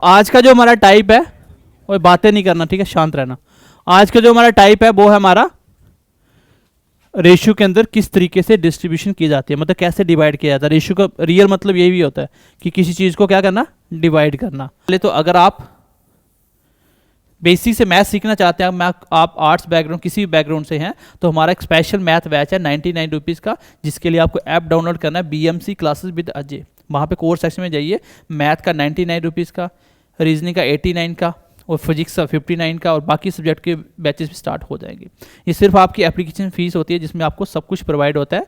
आज का जो हमारा टाइप है, वो बातें नहीं करना, ठीक है, शांत रहना। आज का जो हमारा टाइप है वो है हमारा रेशियो के अंदर किस तरीके से डिस्ट्रीब्यूशन की जाती है, मतलब कैसे डिवाइड किया जाता है। रेशियो का रियल मतलब यही भी होता है कि किसी चीज़ को क्या करना, डिवाइड करना। पहले तो अगर आप बेसिक से मैथ सीखना चाहते हैं, आप आर्ट्स बैकग्राउंड किसी भी बैकग्राउंड से हैं, तो हमारा एक स्पेशल मैथ बैच है 99 रुपीज़ का, जिसके लिए आपको ऐप डाउनलोड करना है, BMC क्लासेस विद अजय। वहाँ पे कोर्स सेक्शन में जाइए, मैथ का 99 रुपीज़ का, रीजनिंग का 89 का, और फिजिक्स का 59 का, और बाकी सब्जेक्ट के बैचेस भी स्टार्ट हो जाएंगे। ये सिर्फ आपकी एप्लीकेशन फीस होती है, जिसमें आपको सब कुछ प्रोवाइड होता है,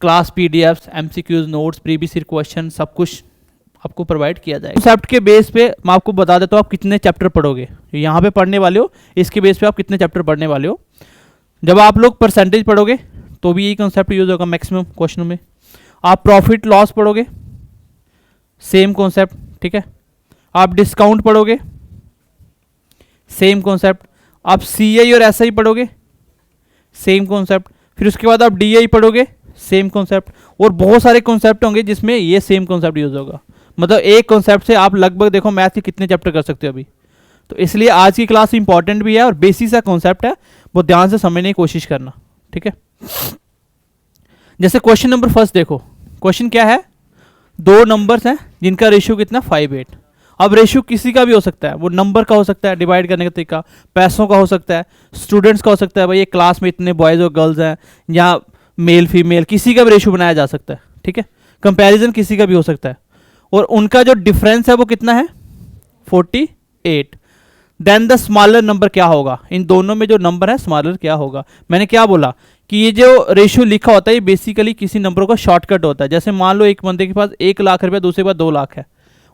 class PDFs, MCQs, notes, previous year question, सब कुछ आपको प्रोवाइड किया जाएगा। कॉन्सेप्ट के बेस पे मैं आपको बता देता हूँ आप कितने चैप्टर पढ़ोगे, यहाँ पे पढ़ने वाले हो, इसके बेस पे आप कितने चैप्टर पढ़ने वाले हो। जब आप लोग परसेंटेज पढ़ोगे तो भी यही कॉन्सेप्ट यूज होगा मैक्सिमम क्वेश्चनों में। आप प्रॉफिट लॉस पढ़ोगे, सेम कॉन्सेप्ट, ठीक है। आप डिस्काउंट पढ़ोगे, सेम कॉन्सेप्ट। आप CI और SI पढ़ोगे, सेम कॉन्सेप्ट। फिर उसके बाद आप DI पढ़ोगे, सेम कॉन्सेप्ट। और बहुत सारे कॉन्सेप्ट होंगे जिसमें ये सेम कॉन्सेप्ट यूज होगा। मतलब एक कॉन्सेप्ट से आप लगभग देखो मैथ के कितने चैप्टर कर सकते हो अभी। तो इसलिए आज की क्लास इंपॉर्टेंट भी है और बेसिक सा कॉन्सेप्ट है, वो ध्यान से समझने की कोशिश करना, ठीक है। जैसे क्वेश्चन नंबर फर्स्ट देखो, क्वेश्चन क्या है, दो नंबर्स हैं जिनका रेशियो कितना 5/8। अब रेशियो किसी का भी हो सकता है, वो नंबर का हो सकता है, डिवाइड करने का तरीका, पैसों का हो सकता है, स्टूडेंट्स का हो सकता है, भाई ये क्लास में इतने बॉयज़ और गर्ल्स हैं, या मेल फीमेल, किसी का भी रेशियो बनाया जा सकता है, ठीक है। कंपैरिजन किसी का भी हो सकता है, और उनका जो डिफरेंस है वो कितना है 48। देन द स्मॉलर नंबर क्या होगा, इन दोनों में जो नंबर है स्मॉलर क्या होगा। मैंने क्या बोला कि ये जो रेशियो लिखा होता है ये बेसिकली किसी नंबरों का शॉर्टकट होता है। जैसे मान लो एक बंदे के पास 1 लाख रुपया, दूसरे के पास 2 लाख है,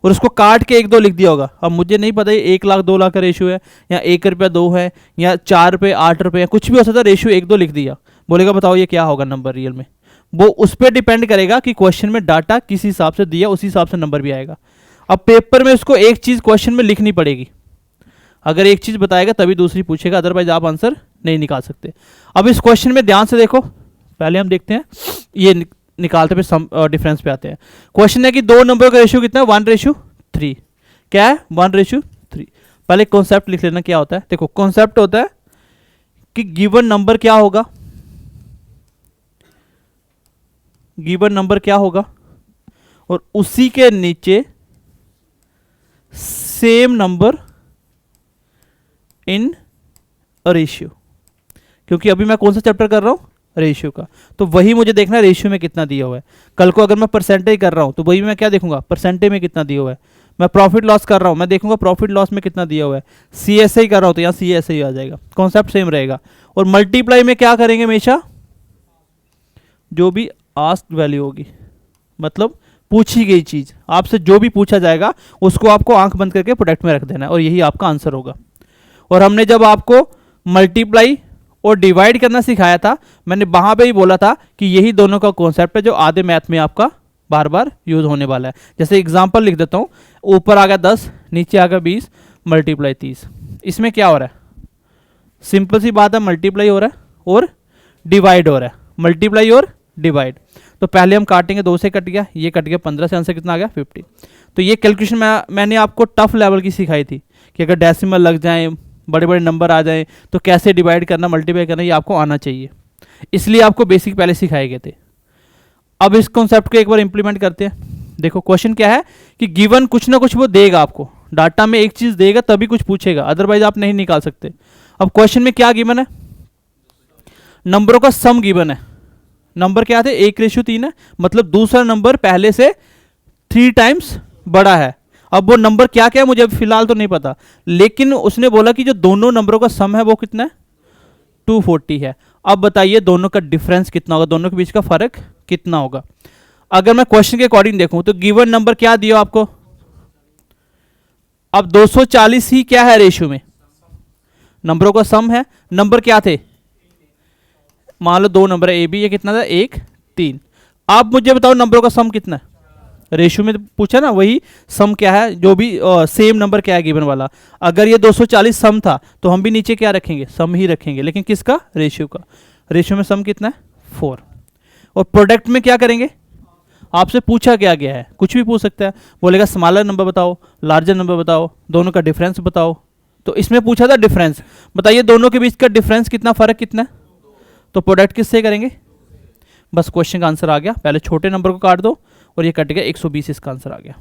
और उसको काट के 1-2 लिख दिया होगा। अब मुझे नहीं पता ये 1 लाख 2 लाख का रेशियो है, या 1 रुपया 2 है, या 4 रुपये 8 रुपये, कुछ भी हो सकता है। रेशियो 1-2 लिख दिया, बोलेगा बताओ ये क्या होगा नंबर रियल में। वो उस पर डिपेंड करेगा कि क्वेश्चन में डाटा किस हिसाब से दिया, उसी हिसाब से नंबर भी आएगा। अब पेपर में उसको एक चीज़ क्वेश्चन में लिखनी पड़ेगी, अगर एक चीज़ बताएगा तभी दूसरी पूछेगा, अदरवाइज आप आंसर नहीं निकाल सकते। अब इस क्वेश्चन में ध्यान से देखो, पहले हम देखते हैं ये निकालते पे डिफरेंस पे आते हैं। क्वेश्चन है कि दो नंबर का रेशियो कितना है 1:3। क्या है 1:3। पहले कॉन्सेप्ट लिख लेना क्या होता है। देखो कॉन्सेप्ट होता है कि गिवन नंबर क्या होगा, गिवन नंबर क्या होगा, और उसी के नीचे सेम नंबर इन रेशियो। क्योंकि अभी मैं कौन सा चैप्टर कर रहा हूं, रेशियो का, तो वही मुझे देखना है रेशियो में कितना दिया हुआ है। कल को अगर मैं परसेंटेज कर रहा हूं तो वही मैं क्या देखूंगा, परसेंटेज में कितना दिया हुआ है। मैं प्रॉफिट लॉस कर रहा हूं, मैं देखूंगा प्रॉफिट लॉस में कितना दिया हुआ है। CSI कर रहा हूं तो यहाँ CSI आ जाएगा, कॉन्सेप्ट सेम रहेगा। और मल्टीप्लाई में क्या करेंगे, हमेशा जो भी आस्क्ड वैल्यू होगी, मतलब पूछी गई चीज, आपसे जो भी पूछा जाएगा उसको आपको आंख बंद करके प्रोडक्ट में रख देना है, और यही आपका आंसर होगा। और हमने जब आपको मल्टीप्लाई और डिवाइड करना सिखाया था, मैंने वहां पे ही बोला था कि यही दोनों का कॉन्सेप्ट है जो आधे मैथ में आपका बार बार यूज होने वाला है। जैसे एग्जांपल लिख देता हूं, ऊपर आ गया 10, नीचे आ गया 20, मल्टीप्लाई 30। इसमें क्या हो रहा है, सिंपल सी बात है, मल्टीप्लाई हो रहा है और डिवाइड हो रहा है, मल्टीप्लाई और डिवाइड। तो पहले हम काटेंगे, 2 से कट गया, ये कट गया 15 से, आंसर कितना आ गया 50। तो ये कैलकुलेशन मैंने आपको टफ लेवल की सिखाई थी कि अगर डेसिमल लग जाए, बड़े बड़े नंबर आ जाए, तो कैसे डिवाइड करना, मल्टीप्लाई करना, ये आपको आना चाहिए। इसलिए आपको बेसिक पहले सिखाए गए थे। अब इस कॉन्सेप्ट को एक बार इंप्लीमेंट करते हैं। देखो क्वेश्चन क्या है कि गिवन कुछ ना कुछ वो देगा आपको, डाटा में एक चीज देगा तभी कुछ पूछेगा, अदरवाइज आप नहीं निकाल सकते। अब क्वेश्चन में क्या गिवन है, नंबरों का सम गिवन है। नंबर क्या थे 1:3 है, मतलब दूसरा नंबर पहले से 3 टाइम्स बड़ा है। अब वो नंबर क्या क्या है मुझे फिलहाल तो नहीं पता, लेकिन उसने बोला कि जो दोनों नंबरों का सम है वो कितना है 240 है। अब बताइए दोनों का डिफरेंस कितना होगा, दोनों के बीच का फर्क कितना होगा। अगर मैं क्वेश्चन के अकॉर्डिंग देखूं तो गिवन नंबर क्या दिया आपको, अब 240 ही क्या है रेशियो में, नंबरों का सम है। नंबर क्या थे, मान लो 2 नंबर है, AB, ये कितना था 1 3। आप मुझे बताओ नंबरों का सम कितना है, रेशियो में पूछा ना, वही सम क्या है, जो भी सेम नंबर क्या है गिवन वाला। अगर ये 240 सम था तो हम भी नीचे क्या रखेंगे, सम ही रखेंगे, लेकिन किसका, रेशियो का। रेशियो में सम कितना है 4। और प्रोडक्ट में क्या करेंगे, आपसे पूछा क्या गया है, कुछ भी पूछ सकता है, बोलेगा स्मॉलर नंबर बताओ, लार्जर नंबर बताओ, दोनों का डिफरेंस बताओ। तो इसमें पूछा था डिफरेंस, बताइए दोनों के बीच का डिफरेंस कितना, फर्क कितना है, तो प्रोडक्ट किससे करेंगे, बस क्वेश्चन का आंसर आ गया। पहले छोटे नंबर को काट दो और ये कट गया 120, इसका आंसर आ गया।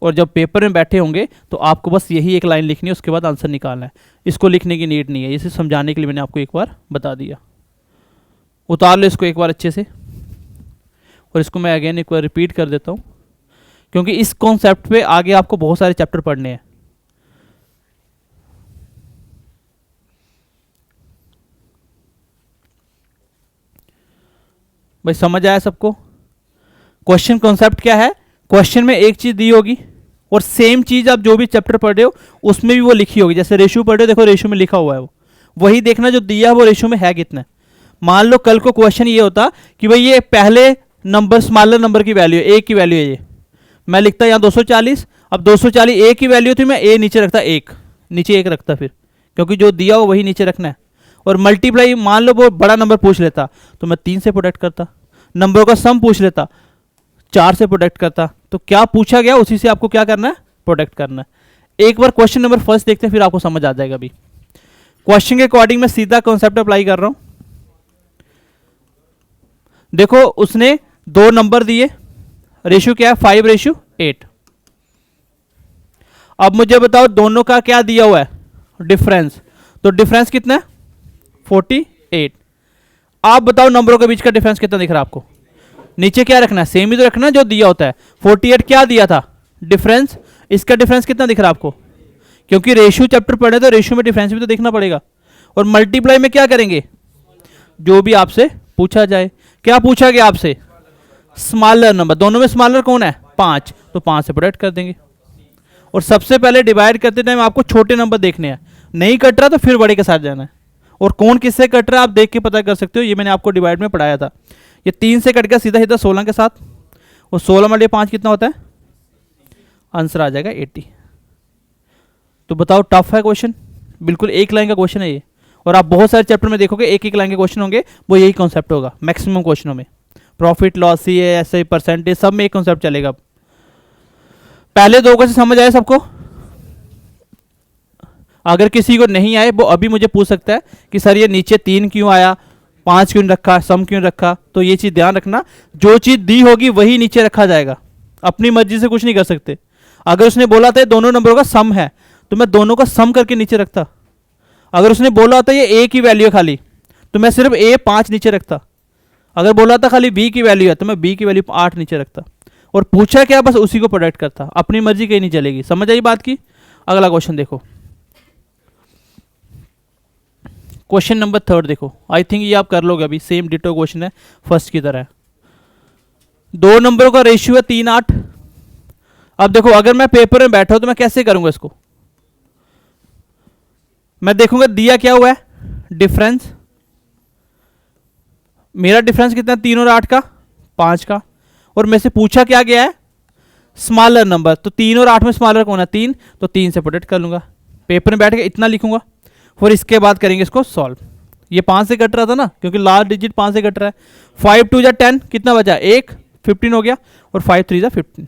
और जब पेपर में बैठे होंगे तो आपको बस यही एक लाइन लिखनी है, उसके बाद आंसर निकालना है, इसको लिखने की नीड नहीं है, इसे समझाने के लिए मैंने आपको एक बार बता दिया। उतार लो इसको एक बार अच्छे से, और इसको मैं अगेन एक बार रिपीट कर देता हूँ, क्योंकि इस कॉन्सेप्ट पे आगे आपको बहुत सारे चैप्टर पढ़ने हैं। भाई समझ आया सबको? क्वेश्चन कॉन्सेप्ट क्या है, क्वेश्चन में एक चीज दी होगी और सेम चीज आप जो भी चैप्टर पढ़ रहे हो उसमें भी वो लिखी होगी। जैसे रेशियो पढ़ रहे हो, देखो रेशियो में लिखा हुआ है, वो वही देखना जो दिया है वो रेशियो में है कितना। मान लो कल को क्वेश्चन ये होता कि भाई ये पहले नंबर स्मॉलर नंबर की वैल्यू है, ए की वैल्यू है, ये मैं लिखता यहाँ 240, अब 240 ए की वैल्यू थी, मैं ए नीचे रखता, एक नीचे एक रखता फिर, क्योंकि जो दिया हो वही नीचे रखना है। और मल्टीप्लाई मान लो वो बड़ा नंबर पूछ लेता तो मैं 3 से प्रोडक्ट करता, नंबरों का सम पूछ लेता 4 से प्रोडक्ट करता। तो क्या पूछा गया उसी से आपको क्या करना है, प्रोडक्ट करना है। एक बार क्वेश्चन नंबर फर्स्ट देखते हैं, फिर आपको समझ आ जाएगा। अभी क्वेश्चन के अकॉर्डिंग मैं सीधा कॉन्सेप्ट अप्लाई कर रहा हूं। देखो उसने 2 नंबर दिए, रेशियो क्या है 5:8। अब मुझे बताओ दोनों का क्या दिया हुआ है, डिफरेंस, तो डिफरेंस कितना है 48। आप बताओ नंबरों के बीच का डिफरेंस कितना दिख रहा है आपको, नीचे क्या रखना है, सेम ही तो रखना है जो दिया होता है। 48 क्या दिया था डिफरेंस, इसका डिफरेंस कितना दिख रहा है आपको, क्योंकि रेशियो चैप्टर पढ़े तो रेशियो में डिफरेंस भी तो देखना पड़ेगा। और मल्टीप्लाई में क्या करेंगे, जो भी आपसे पूछा जाए। क्या पूछा गया आपसे, स्मॉलर नंबर, दोनों में स्मॉलर कौन है 5, तो 5 से प्रोडक्ट कर देंगे। और सबसे पहले डिवाइड करते टाइम आपको छोटे नंबर देखने हैं, नहीं कट रहा तो फिर बड़े के साथ जाना है। और कौन किससे कट रहा है आप देख के पता कर सकते हो, ये मैंने आपको डिवाइड में पढ़ाया था। ये 3 से कट गया सीधा सीधा 16 के साथ, और 16 में 5 कितना होता है, आंसर आ जाएगा 80। तो बताओ टफ है क्वेश्चन, बिल्कुल एक लाइन का क्वेश्चन है ये। और आप बहुत सारे चैप्टर में देखोगे एक एक लाइन के क्वेश्चन होंगे, वो यही कॉन्सेप्ट होगा मैक्सिमम क्वेश्चनों में। Profit loss, C S I, percentage, सब में एक कॉन्सेप्ट चलेगा। पहले 2 क्वेश्चन समझ आए सबको? अगर किसी को नहीं आए वो अभी मुझे पूछ सकता है कि सर ये नीचे 3 क्यों आया, 5 क्यों रखा, सम क्यों रखा। तो ये चीज़ ध्यान रखना, जो चीज़ दी होगी वही नीचे रखा जाएगा, अपनी मर्जी से कुछ नहीं कर सकते। अगर उसने बोला था दोनों नंबरों का सम है तो मैं दोनों का सम करके नीचे रखता। अगर उसने बोला था ये ए की वैल्यू है खाली, तो मैं सिर्फ ए 5 नीचे रखता। अगर बोला था खाली बी की वैल्यू है तो मैं बी की वैल्यू 8 नीचे रखता। और पूछा क्या, बस उसी को प्रोडक्ट करता, अपनी मर्जी कहीं नहीं चलेगी। समझ आई बात की? अगला क्वेश्चन देखो, क्वेश्चन नंबर 3 देखो। आई थिंक ये आप कर लोगे, अभी सेम डिटो क्वेश्चन है फर्स्ट की तरह। 2 नंबरों का रेशियो है 3, 8। अब देखो अगर मैं पेपर में बैठा हूं तो मैं कैसे करूंगा इसको, मैं देखूंगा दिया क्या हुआ है डिफरेंस, मेरा डिफरेंस कितना 3 और 8 का 5 का, और मेरे से पूछा क्या गया है स्मॉलर नंबर, तो 3 और 8 में स्मॉलर कौन है 3, तो 3 से प्रोडक्ट कर लूंगा। पेपर में बैठ के इतना लिखूंगा, फिर इसके बाद करेंगे इसको सॉल्व। ये 5 से कट रहा था ना, क्योंकि लास्ट डिजिट 5 से कट रहा है। 5 2 जा 10, कितना बचा 1, 15 हो गया, और 5 3 जा 15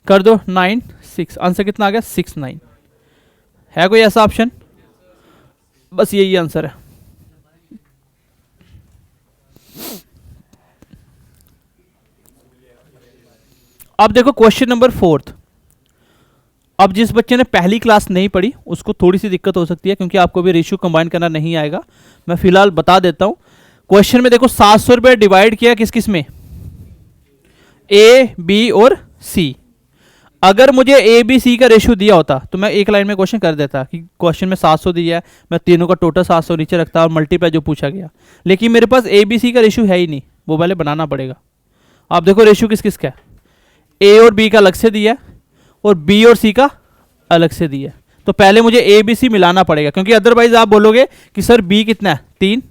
कर दो 9 6, आंसर कितना आ गया 6 9। है कोई ऐसा ऑप्शन? बस यही आंसर है। अब देखो क्वेश्चन नंबर 4। अब जिस बच्चे ने पहली क्लास नहीं पढ़ी उसको थोड़ी सी दिक्कत हो सकती है, क्योंकि आपको भी रेशियो कंबाइन करना नहीं आएगा। मैं फिलहाल बता देता हूं। क्वेश्चन में देखो 700 रुपये डिवाइड किया किस किस में, ए बी और सी। अगर मुझे ए बी सी का रेशियो दिया होता तो मैं एक लाइन में क्वेश्चन कर देता कि क्वेश्चन में 700 दिया है, मैं तीनों का टोटल 700 नीचे रखता और मल्टीप्लाई जो पूछा गया। लेकिन मेरे पास ए बी सी का रेशियो है ही नहीं, वो पहले बनाना पड़ेगा। आप देखो रेशियो किस किस का है, ए और बी का अलग से दिया है और बी और सी का अलग से दिया है। तो पहले मुझे ए बी सी मिलाना पड़ेगा, क्योंकि अदरवाइज आप बोलोगे कि सर बी कितना है 3,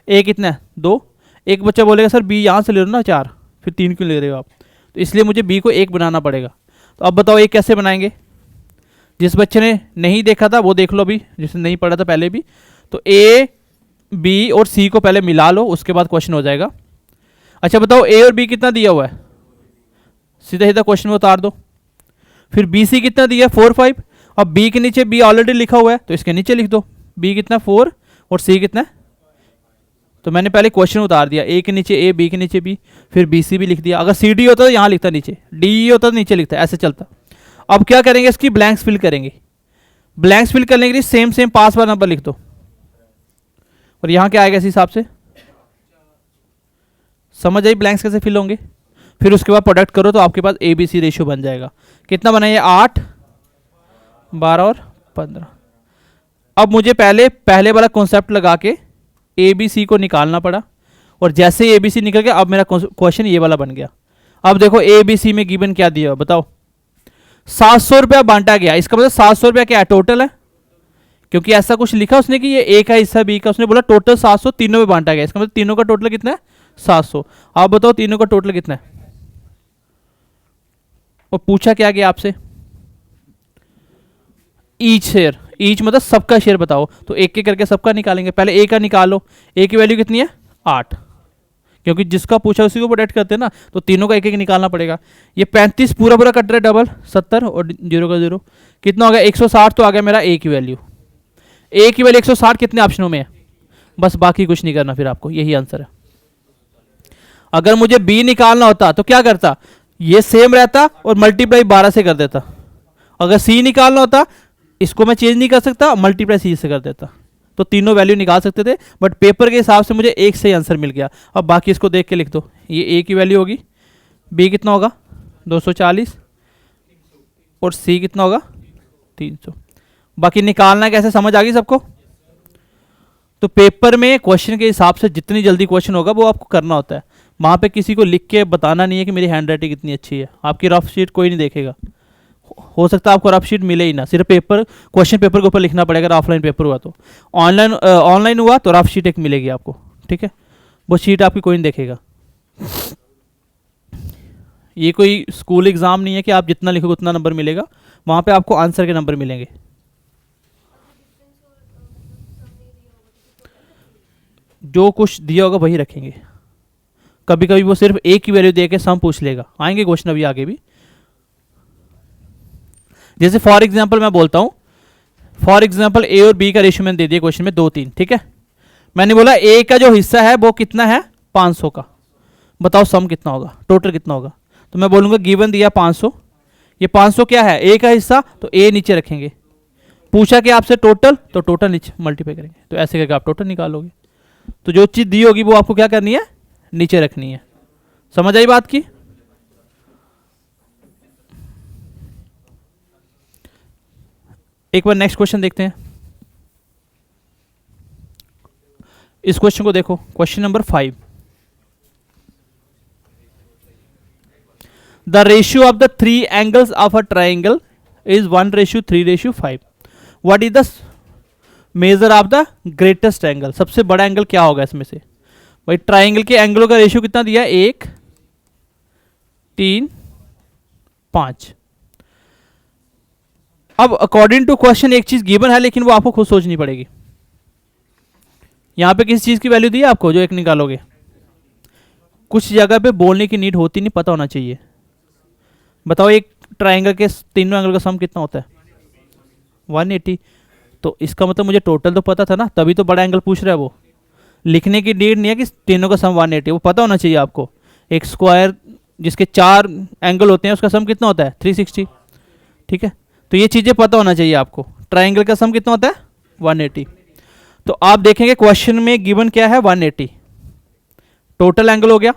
ए कितना है 2, एक बच्चा बोलेगा सर बी यहाँ से ले लो ना 4, फिर 3 क्यों ले रहे हो आप। तो इसलिए मुझे बी को 1 बनाना पड़ेगा। तो अब बताओ ये कैसे बनाएंगे। जिस बच्चे ने नहीं देखा था वो देख लो अभी, जिसने नहीं पढ़ा था पहले भी। तो ए बी और सी को पहले मिला लो, उसके बाद क्वेश्चन हो जाएगा। अच्छा बताओ ए और बी कितना दिया हुआ है, सीधा सीधा क्वेश्चन में उतार दो। फिर बी सी कितना दिया है 4 5, और बी के नीचे बी ऑलरेडी लिखा हुआ है तो इसके नीचे लिख दो बी कितना 4 और सी कितना है। तो मैंने पहले क्वेश्चन उतार दिया, ए के नीचे ए, बी के नीचे बी, फिर बी सी भी लिख दिया। अगर सी डी होता तो यहाँ लिखता, नीचे डी ई होता तो नीचे लिखता, ऐसे चलता। अब क्या करेंगे, इसकी ब्लैंक्स फिल करेंगे। ब्लैंक्स फिल करने के लिए सेम सेम पास वाला नंबर लिख दो, और यहाँ क्या आएगा इस हिसाब से, समझ आई ब्लैंक्स कैसे फिल होंगे। फिर उसके बाद प्रोडक्ट करो तो आपके पास ए बी सी रेशियो बन जाएगा। कितना बना ये 8 12 और 15। अब मुझे पहले वाला कॉन्सेप्ट लगा के ए बी सी को निकालना पड़ा, और जैसे ए बी सी निकल गया अब मेरा क्वेश्चन ये वाला बन गया। अब देखो ए बी सी में गिवन क्या दिया बताओ, 700 रुपया बांटा गया। इसका मतलब 700 रुपया क्या है, टोटल है, क्योंकि ऐसा कुछ लिखा उसने कि ये ए का हिस्सा बी का, उसने बोला टोटल 700 तीनों में बांटा गया। इसका मतलब तीनों का टोटल कितना है 700। आप बताओ तीनों का टोटल कितना है, और पूछा क्या गया आपसे, ईच शेयर, ईच मतलब सबका शेयर बताओ। तो एक एक करके सबका निकालेंगे, पहले ए का निकालो। ए की वैल्यू कितनी है 8, क्योंकि जिसका पूछा उसी को प्रोडक्ट करते हैं ना, तो तीनों का एक एक निकालना पड़ेगा। ये 35 पूरा पूरा कट रहा है, डबल 70 और 0 का 0 कितना हो गया 160। तो आ गया मेरा ए की वैल्यू। ए की वैल्यू 160 कितने ऑप्शनों में है, बस बाकी कुछ नहीं करना, फिर आपको यही आंसर है। अगर मुझे बी निकालना होता तो क्या करता, ये सेम रहता और मल्टीप्लाई 12 से कर देता। अगर सी निकालना होता, इसको मैं चेंज नहीं कर सकता, मल्टीप्लाई सी से कर देता। तो तीनों वैल्यू निकाल सकते थे, बट पेपर के हिसाब से मुझे एक से आंसर मिल गया। अब बाकी इसको देख के लिख दो, ये ए की वैल्यू होगी, बी कितना होगा 240 और सी कितना होगा 300। बाकी निकालना कैसे समझ आ गई सबको। तो पेपर में क्वेश्चन के हिसाब से जितनी जल्दी क्वेश्चन होगा वो आपको करना होता है। वहाँ पे किसी को लिख के बताना नहीं है कि मेरी हैंड राइटिंग कितनी अच्छी है। आपकी रफ शीट कोई नहीं देखेगा, हो सकता है आपको रफ शीट मिले ही ना, सिर्फ पेपर क्वेश्चन पेपर के ऊपर लिखना पड़ेगा। अगर ऑफलाइन पेपर हुआ तो, ऑनलाइन हुआ तो रफ शीट एक मिलेगी आपको, ठीक है, वो शीट आपकी कोई नहीं देखेगा। ये कोई स्कूल एग्जाम नहीं है कि आप जितना लिखोगे उतना नंबर मिलेगा, वहाँ पे आपको आंसर के नंबर मिलेंगे। जो कुछ दिया होगा वही रखेंगे। कभी कभी वो सिर्फ एक की वैल्यू दे के सम पूछ लेगा, आएंगे क्वेश्चन अभी आगे भी। जैसे फॉर एग्जांपल मैं बोलता हूं, फॉर एग्जांपल ए और बी का रेशियो मैंने दे दिया क्वेश्चन में 2 3, ठीक है। मैंने बोला ए का जो हिस्सा है वो कितना है 500 का, बताओ सम कितना होगा, टोटल कितना होगा। तो मैं बोलूंगा गिवन दिया 500, ये 500 क्या है ए का हिस्सा, तो ए नीचे रखेंगे। पूछा कि आपसे टोटल, तो टोटल नीचे मल्टीप्लाई करेंगे, तो ऐसे करके आप टोटल निकालोगे। तो जो चीज़ दी होगी वो आपको क्या करनी है, नीचे रखनी है। समझ आई बात की। एक बार नेक्स्ट क्वेश्चन देखते हैं। इस क्वेश्चन को देखो, question number 5। The ratio of the 3 angles of a triangle is 1:3:5। What is the measure of the greatest angle. सबसे बड़ा एंगल क्या होगा इसमें से। भाई ट्राइंगल के एंगलों का रेशियो कितना दिया है, 1 3 5। अब अकॉर्डिंग टू क्वेश्चन एक चीज गिवन है, लेकिन वो आपको खुद सोचनी पड़ेगी। यहां पे किस चीज की वैल्यू दी है आपको जो एक निकालोगे। कुछ जगह पे बोलने की नीड होती नहीं, पता होना चाहिए। बताओ एक ट्राइंगल के तीनों एंगल का सम कितना होता है 180। तो इसका मतलब मुझे टोटल तो पता था ना, तभी तो बड़ा एंगल पूछ रहा है। वो लिखने की नीड नहीं है कि तीनों का सम 180, वो पता होना चाहिए आपको। एक स्क्वायर जिसके 4 एंगल होते हैं उसका सम कितना होता है 360, ठीक है। तो ये चीज़ें पता होना चाहिए आपको। ट्राइंगल का सम कितना होता है 180। तो आप देखेंगे क्वेश्चन में गिवन क्या है 180, टोटल एंगल हो गया।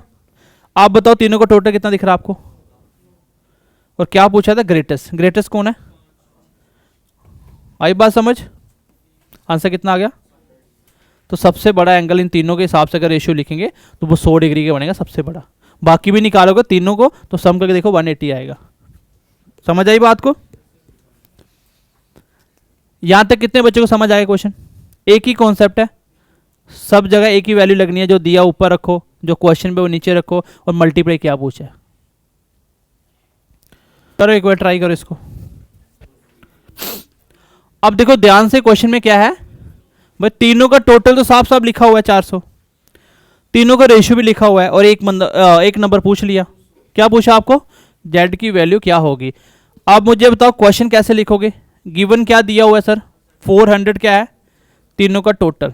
आप बताओ तीनों का टोटल कितना दिख रहा है आपको, और क्या पूछा था ग्रेटेस्ट। ग्रेटेस्ट कौन है, आई बात समझ। आंसर कितना आ गया। तो सबसे बड़ा एंगल इन तीनों के हिसाब से अगर रेशियो लिखेंगे तो वो 100 डिग्री का बनेगा सबसे बड़ा। बाकी भी निकालोगे तीनों को तो सम करके देखो 180 आएगा। समझ आई बात को। यहां तक कितने बच्चों को समझ आएगा क्वेश्चन। एक ही कॉन्सेप्ट है, सब जगह एक ही वैल्यू लगनी है। जो दिया ऊपर रखो, जो क्वेश्चन पे वो नीचे रखो, और मल्टीप्लाई क्या पूछा है। करो एक बार ट्राई करो इसको। अब देखो ध्यान से क्वेश्चन में क्या है भाई, तीनों का टोटल तो साफ साफ लिखा हुआ है 400। तीनों का रेशियो भी लिखा हुआ है और एक नंबर पूछ लिया। क्या पूछा आपको? जेड की वैल्यू क्या होगी। आप मुझे बताओ क्वेश्चन कैसे लिखोगे? गिवन क्या दिया हुआ है सर? 400 क्या है तीनों का टोटल।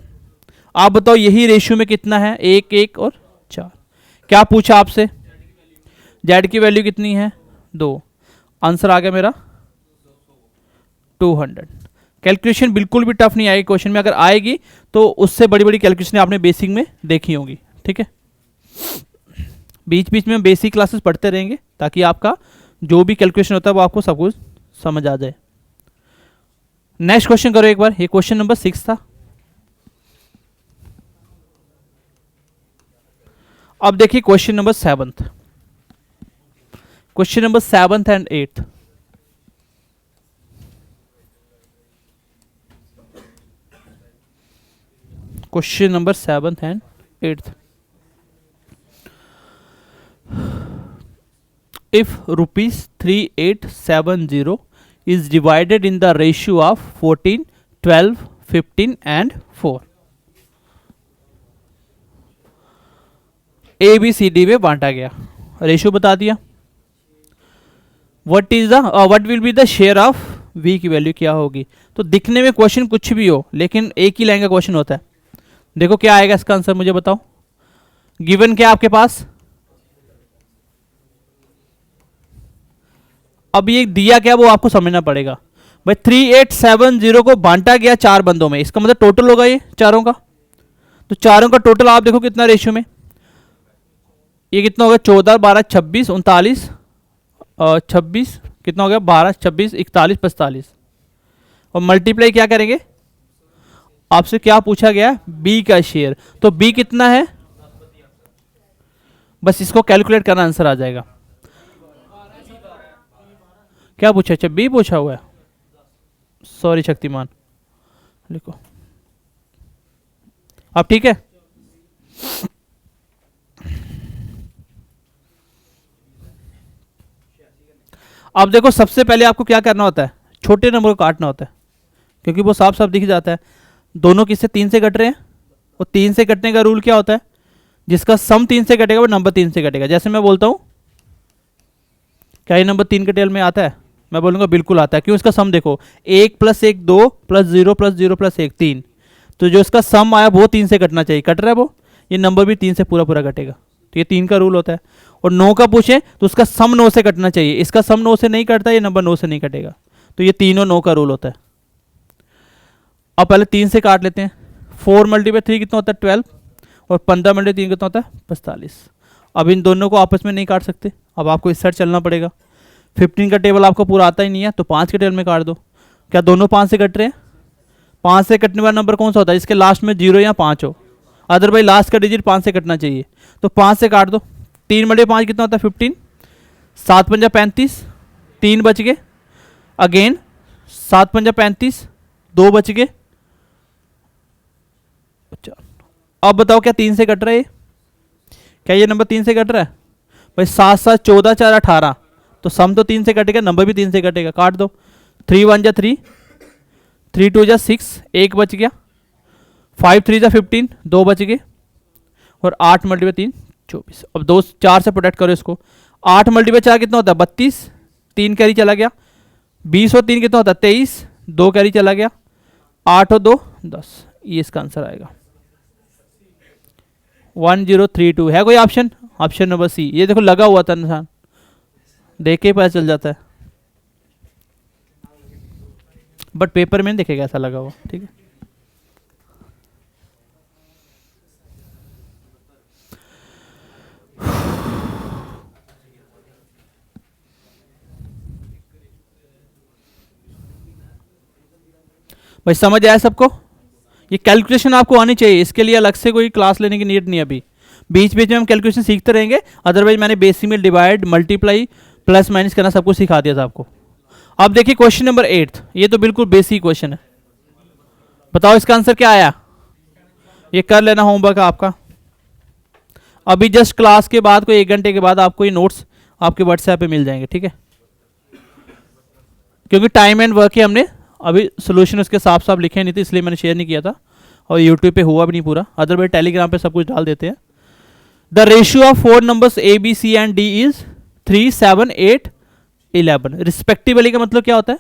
आप बताओ यही रेशियो में कितना है? 1 1 और 4। क्या पूछा आपसे? जेड की वैल्यू कितनी है? 2। आंसर आ गया मेरा 200। कैलकुलेशन बिल्कुल भी टफ नहीं आएगी क्वेश्चन में, अगर आएगी तो उससे बड़ी बड़ी कैलकुलेशन आपने बेसिक में देखी होंगी। ठीक है, बीच बीच में हम बेसिक क्लासेस पढ़ते रहेंगे ताकि आपका जो भी कैलकुलेशन होता है वो आपको सब कुछ समझ आ जाए। नेक्स्ट क्वेश्चन करो एक बार। ये क्वेश्चन नंबर 6 था। अब देखिए question number 7th, question number 7th and 8th। Question number 7th and 8th। If ₹3870 is divided in the ratio of 14, 12, 15 and 4, A B C D में बांटा गया, रेशियो बता दिया। What will be the share of B की value क्या होगी। तो दिखने में क्वेश्चन कुछ भी हो लेकिन एक ही लाइन का क्वेश्चन होता है। देखो क्या आएगा इसका आंसर, मुझे बताओ। गिवन क्या आपके पास? अब ये दिया क्या वो आपको समझना पड़ेगा भाई। 3870 को बांटा गया 4 बंदों में, इसका मतलब टोटल होगा ये चारों का। तो चारों का टोटल आप देखो कितना रेशियो में, ये कितना होगा? 14 12 26 39 26 कितना हो गया? 12 26 41 45। और मल्टीप्लाई क्या करेंगे? आपसे क्या पूछा गया? बी का शेयर। तो बी कितना है? बस इसको कैलकुलेट करना, आंसर आ जाएगा। क्या पूछा? अच्छा बी पूछा हुआ है, सॉरी शक्तिमान, लिखो। अब ठीक है, अब देखो सबसे पहले आपको क्या करना होता है? छोटे नंबर को काटना होता है क्योंकि वो साफ साफ दिख जाता है। दोनों किससे? 3 से कट रहे हैं। और 3 से कटने का रूल क्या होता है? जिसका सम 3 से कटेगा वो नंबर 3 से कटेगा। जैसे मैं बोलता हूं, क्या ये नंबर 3 के टेल में आता है? मैं बोलूंगा बिल्कुल आता है। क्यों? इसका सम देखो, 1 + 1 2 + 0 + 0 + 1 3। तो जो इसका सम आया वो 3 से कटना चाहिए, कट रहा है वो, ये नंबर भी 3 से पूरा पूरा कटेगा। तो ये 3 का रूल होता है। और 9 का पूछे तो उसका सम 9 से कटना चाहिए, इसका सम 9 से नहीं कटता, ये नंबर 9 से नहीं कटेगा। तो ये 3 और 9 का रूल होता है। अब पहले 3 से काट लेते हैं। 4 × 3 कितना होता है? 12। और 15 × 3 कितना होता है? 45। अब इन दोनों को आपस में नहीं काट सकते, अब आपको इस साइड चलना पड़ेगा। 15 का टेबल आपको पूरा आता ही नहीं है तो 5 के टेबल में काट दो। क्या दोनों 5 से कट रहे हैं? 5 से कटने वाला नंबर कौन सा होता है? इसके लास्ट में 0 या 5 हो, अदरवाइज लास्ट का डिजिट 5 से कटना चाहिए। तो 5 से काट दो। 3 × 5 कितना होता है? 15। 7 × 5 35, 3 बच गए। अगेन 7 × 5 35, 2 बच गए। अच्छा अब बताओ क्या 3 से कट रहा है? क्या ये नंबर 3 से कट रहा है? भाई 7 7 14 4 18, तो सम तो 3 से कटेगा, नंबर भी 3 से कटेगा। काट दो। 3 × 1 = 3, 3 × 2 = 6, 1 बच गया। 5 × 3 = 15, 2 बच गए। और 8 × 3 24। अब 2 4 से प्रोटेक्ट करो इसको। 8 × 4 कितना होता है? 32, 3 कैरी चला गया। 20 और 3 कितना होता है? 23, 2 कैरी चला गया। 8 और 2 10, ये इसका आंसर आएगा। 1032 है कोई ऑप्शन? Option number C. ये देखो लगा हुआ था निशान, देख के पता चल जाता है, बट पेपर में नहीं दिखेगा ऐसा लगा हुआ। ठीक है, भाई समझ आया सबको? ये कैलकुलेशन आपको आनी चाहिए, इसके लिए अलग से कोई क्लास लेने की नीड नहीं है। अभी बीच बीच में हम कैलकुलेशन सीखते रहेंगे, अदरवाइज मैंने बेसिक में डिवाइड, मल्टीप्लाई, प्लस माइनस करना सब कुछ सिखा दिया था आपको। अब देखिए क्वेश्चन नंबर 8, ये तो बिल्कुल बेसिक क्वेश्चन है। बताओ इसका आंसर क्या आया? ये कर लेना होमवर्क आपका। अभी जस्ट क्लास के बाद कोई 1 घंटे के बाद आपको ये नोट्स आपके व्हाट्सएप पे मिल जाएंगे। ठीक है, क्योंकि टाइम एंड वर्क ही हमने अभी सोल्यूशन उसके साफ साफ लिखे नहीं थे, इसलिए मैंने शेयर नहीं किया था, और यूट्यूब पे हुआ भी नहीं पूरा। अदरवाइज टेलीग्राम पे सब कुछ डाल देते हैं, the ratio of 4 numbers A B C and D is 3, 7, 8, 11 respectively. का मतलब क्या होता है,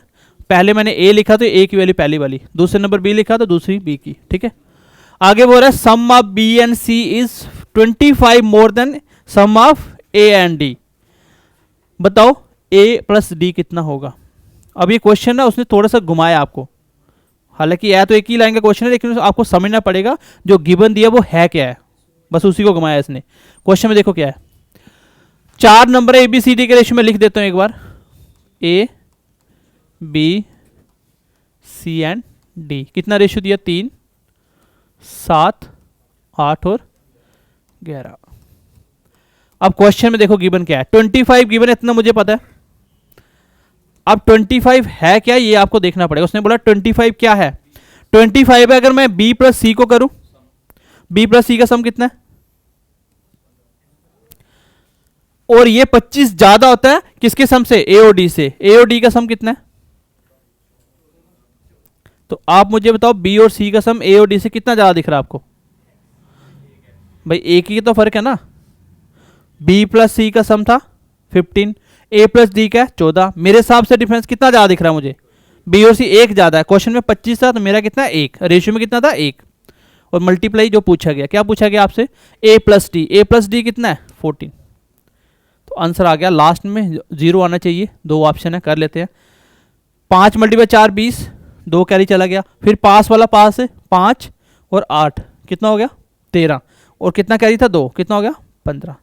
पहले मैंने ए लिखा तो ए की वैल्यू पहली वाली, दूसरे नंबर बी लिखा तो दूसरी बी की, ठीक है। आगे बोल रहा है sum of B and C is 25 more than sum of A and D. बताओ ए प्लस डी कितना होगा। अब ये क्वेश्चन ना उसने थोड़ा सा घुमाया आपको, हालांकि यह तो एक ही लाइन का क्वेश्चन है, लेकिन आपको समझना पड़ेगा जो गिवन दिया वो है क्या है, बस उसी को घुमाया इसने। क्वेश्चन में देखो क्या है, 4 number A B C D के रेशियो में लिख देता हूं एक बार, A B C and D. कितना रेशियो दिया, 3, 7, 8 और 11। अब क्वेश्चन में देखो गिवन क्या है, 25 गिवन है, इतना मुझे पता है। अब 25 है क्या ये आपको देखना पड़ेगा। उसने बोला 25 क्या है, 25 है अगर मैं b प्लस सी को करूं, b प्लस सी का सम कितना है, और ये 25 ज्यादा होता है किसके सम से, ए और डी से। ए और डी का सम कितना है, तो आप मुझे बताओ बी और सी का सम ए और डी से कितना ज्यादा दिख रहा है आपको। भाई एक ही तो फर्क है ना, b प्लस सी का सम था 15, a प्लस डी का 14। मेरे हिसाब से डिफरेंस कितना ज्यादा दिख रहा है मुझे, b और c एक ज्यादा है। क्वेश्चन में 25 था तो मेरा कितना है 1, रेशियो में कितना था 1, और मल्टीप्लाई जो पूछा गया, क्या पूछा गया आपसे, a प्लस डी कितना है 14। तो आंसर आ गया, लास्ट में 0 आना चाहिए। 2 ऑप्शन है, कर लेते हैं। 5 × 4 20, 2 कैरी चला गया, फिर पास वाला पास है 5 और 8 कितना हो गया 13, और कितना कैरी था 2, कितना हो गया 15।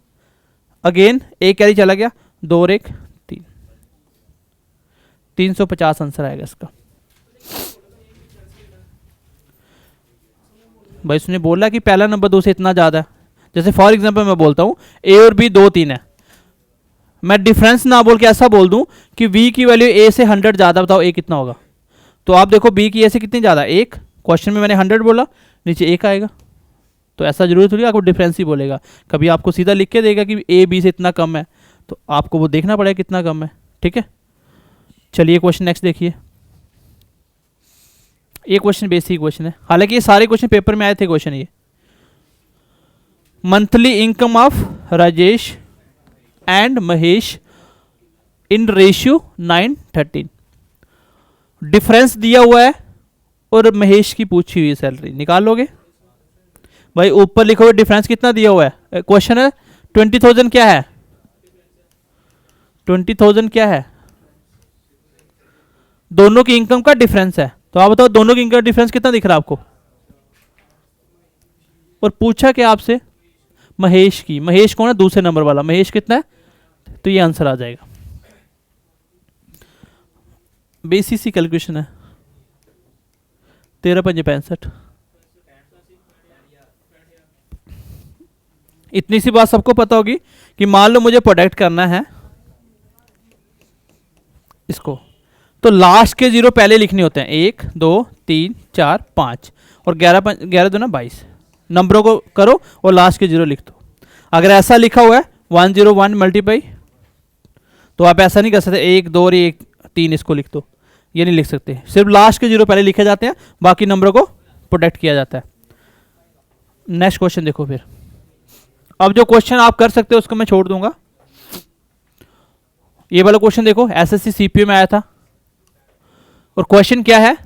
अगेन एक कैरी चला गया, 2 और 1 3, 350 आंसर आएगा इसका। भाई उसने बोला कि पहला नंबर 2 से इतना ज्यादा है। जैसे फॉर एग्जांपल मैं बोलता हूं ए और बी 2 3 है, मैं डिफरेंस ना बोल के ऐसा बोल दूं कि v की वैल्यू a से 100 ज्यादा, बताओ a कितना होगा। तो आप देखो b की a से कितनी ज्यादा, 1। क्वेश्चन में मैंने 100 बोला, नीचे 1 आएगा। तो ऐसा जरूरी थोड़ी आपको डिफरेंस ही बोलेगा, कभी आपको सीधा लिख के देगा कि a b से इतना कम है, तो आपको वो देखना पड़ेगा कितना कम है, ठीक है। चलिए क्वेश्चन नेक्स्ट देखिए। ये क्वेश्चन बेसिक क्वेश्चन है, हालांकि ये सारे क्वेश्चन पेपर में आए थे क्वेश्चन। ये monthly income of Rajesh and Mahesh in ratio 9:13। Difference दिया हुआ है और महेश की पूछी हुई सैलरी, निकाल लोगे भाई। ऊपर लिखोगे डिफरेंस कितना दिया हुआ है, क्वेश्चन है 20,000 क्या है, 20,000 क्या है, दोनों की इनकम का डिफरेंस है। तो आप बताओ दोनों की इनकम का डिफरेंस कितना दिख रहा है आपको, और पूछा क्या आपसे महेश की। महेश कौन है, दूसरे नंबर वाला, महेश कितना है, तो ये आंसर आ जाएगा। बेसिक सी कैलकुलेशन है, 13 × 5 65। इतनी सी बात सबको पता होगी कि मान लो मुझे प्रोडक्ट करना है इसको, तो लास्ट के 0 पहले लिखने होते हैं, 1 2 3 4 5, और 11 2 22 नंबरों को करो और लास्ट के 0 लिख दो। अगर ऐसा लिखा हुआ है 101 मल्टीप्लाई, तो आप ऐसा नहीं कर सकते 1 2 और 1 3 इसको लिख दो, ये नहीं लिख सकते। सिर्फ लास्ट के 0 पहले लिखे जाते हैं, बाकी नंबरों को प्रोडक्ट किया जाता है। नेक्स्ट क्वेश्चन देखो फिर। अब जो क्वेश्चन आप कर सकते हो उसको मैं छोड़ दूंगा। ये वाला क्वेश्चन देखो, एसएससी सीपीयू में आया था, और क्वेश्चन क्या है,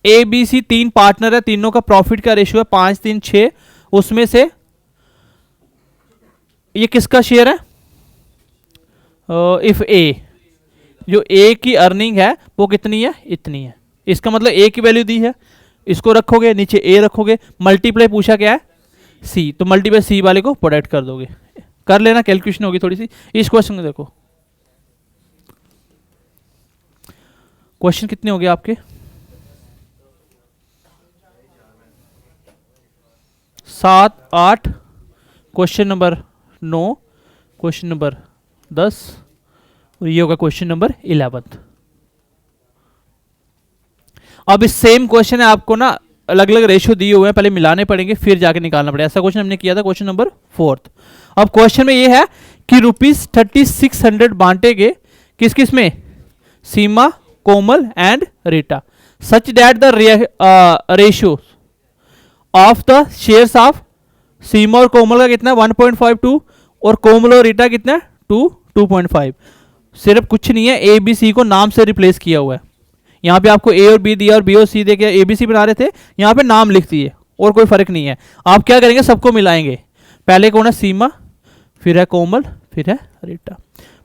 ए बी सी 3 पार्टनर है, तीनों का प्रॉफिट का रेशियो है 5 3 6। उसमें से ये किसका शेयर है, इफ ए, जो ए की अर्निंग है वो कितनी है, इतनी है। इसका मतलब ए की वैल्यू दी है, इसको रखोगे नीचे ए रखोगे, मल्टीप्लाई पूछा क्या है सी, तो मल्टीप्लाई सी वाले को प्रोडक्ट कर दोगे, कर लेना, कैलकुलेशन होगी थोड़ी सी। इस क्वेश्चन में देखो क्वेश्चन कितने हो गए आपके, 7 8, क्वेश्चन नंबर 9, क्वेश्चन नंबर 10, और ये होगा क्वेश्चन नंबर 11। अब इस सेम क्वेश्चन है, आपको ना अलग अलग रेशियो दिए हुए हैं, पहले मिलाने पड़ेंगे फिर जाके निकालना पड़ेगा। ऐसा क्वेश्चन हमने किया था क्वेश्चन नंबर 4। अब क्वेश्चन में ये है कि ₹3600 बांटे गए किस किस में, Seema, Komal and Rita, such that the ratio of the shares of Seema और कोमल का कितना है 1.52 और कोमल और रीटा कितना है 2.5। सिर्फ कुछ नहीं है, ए बी सी को नाम से रिप्लेस किया हुआ है। यहाँ पे आपको ए और बी दिया और बी और सी देके ए बी सी बना रहे थे, यहाँ पे नाम लिख दिए और कोई फर्क नहीं है। आप क्या करेंगे, सबको मिलाएंगे। पहले कौन है सीमा, फिर है कोमल, फिर है रीटा।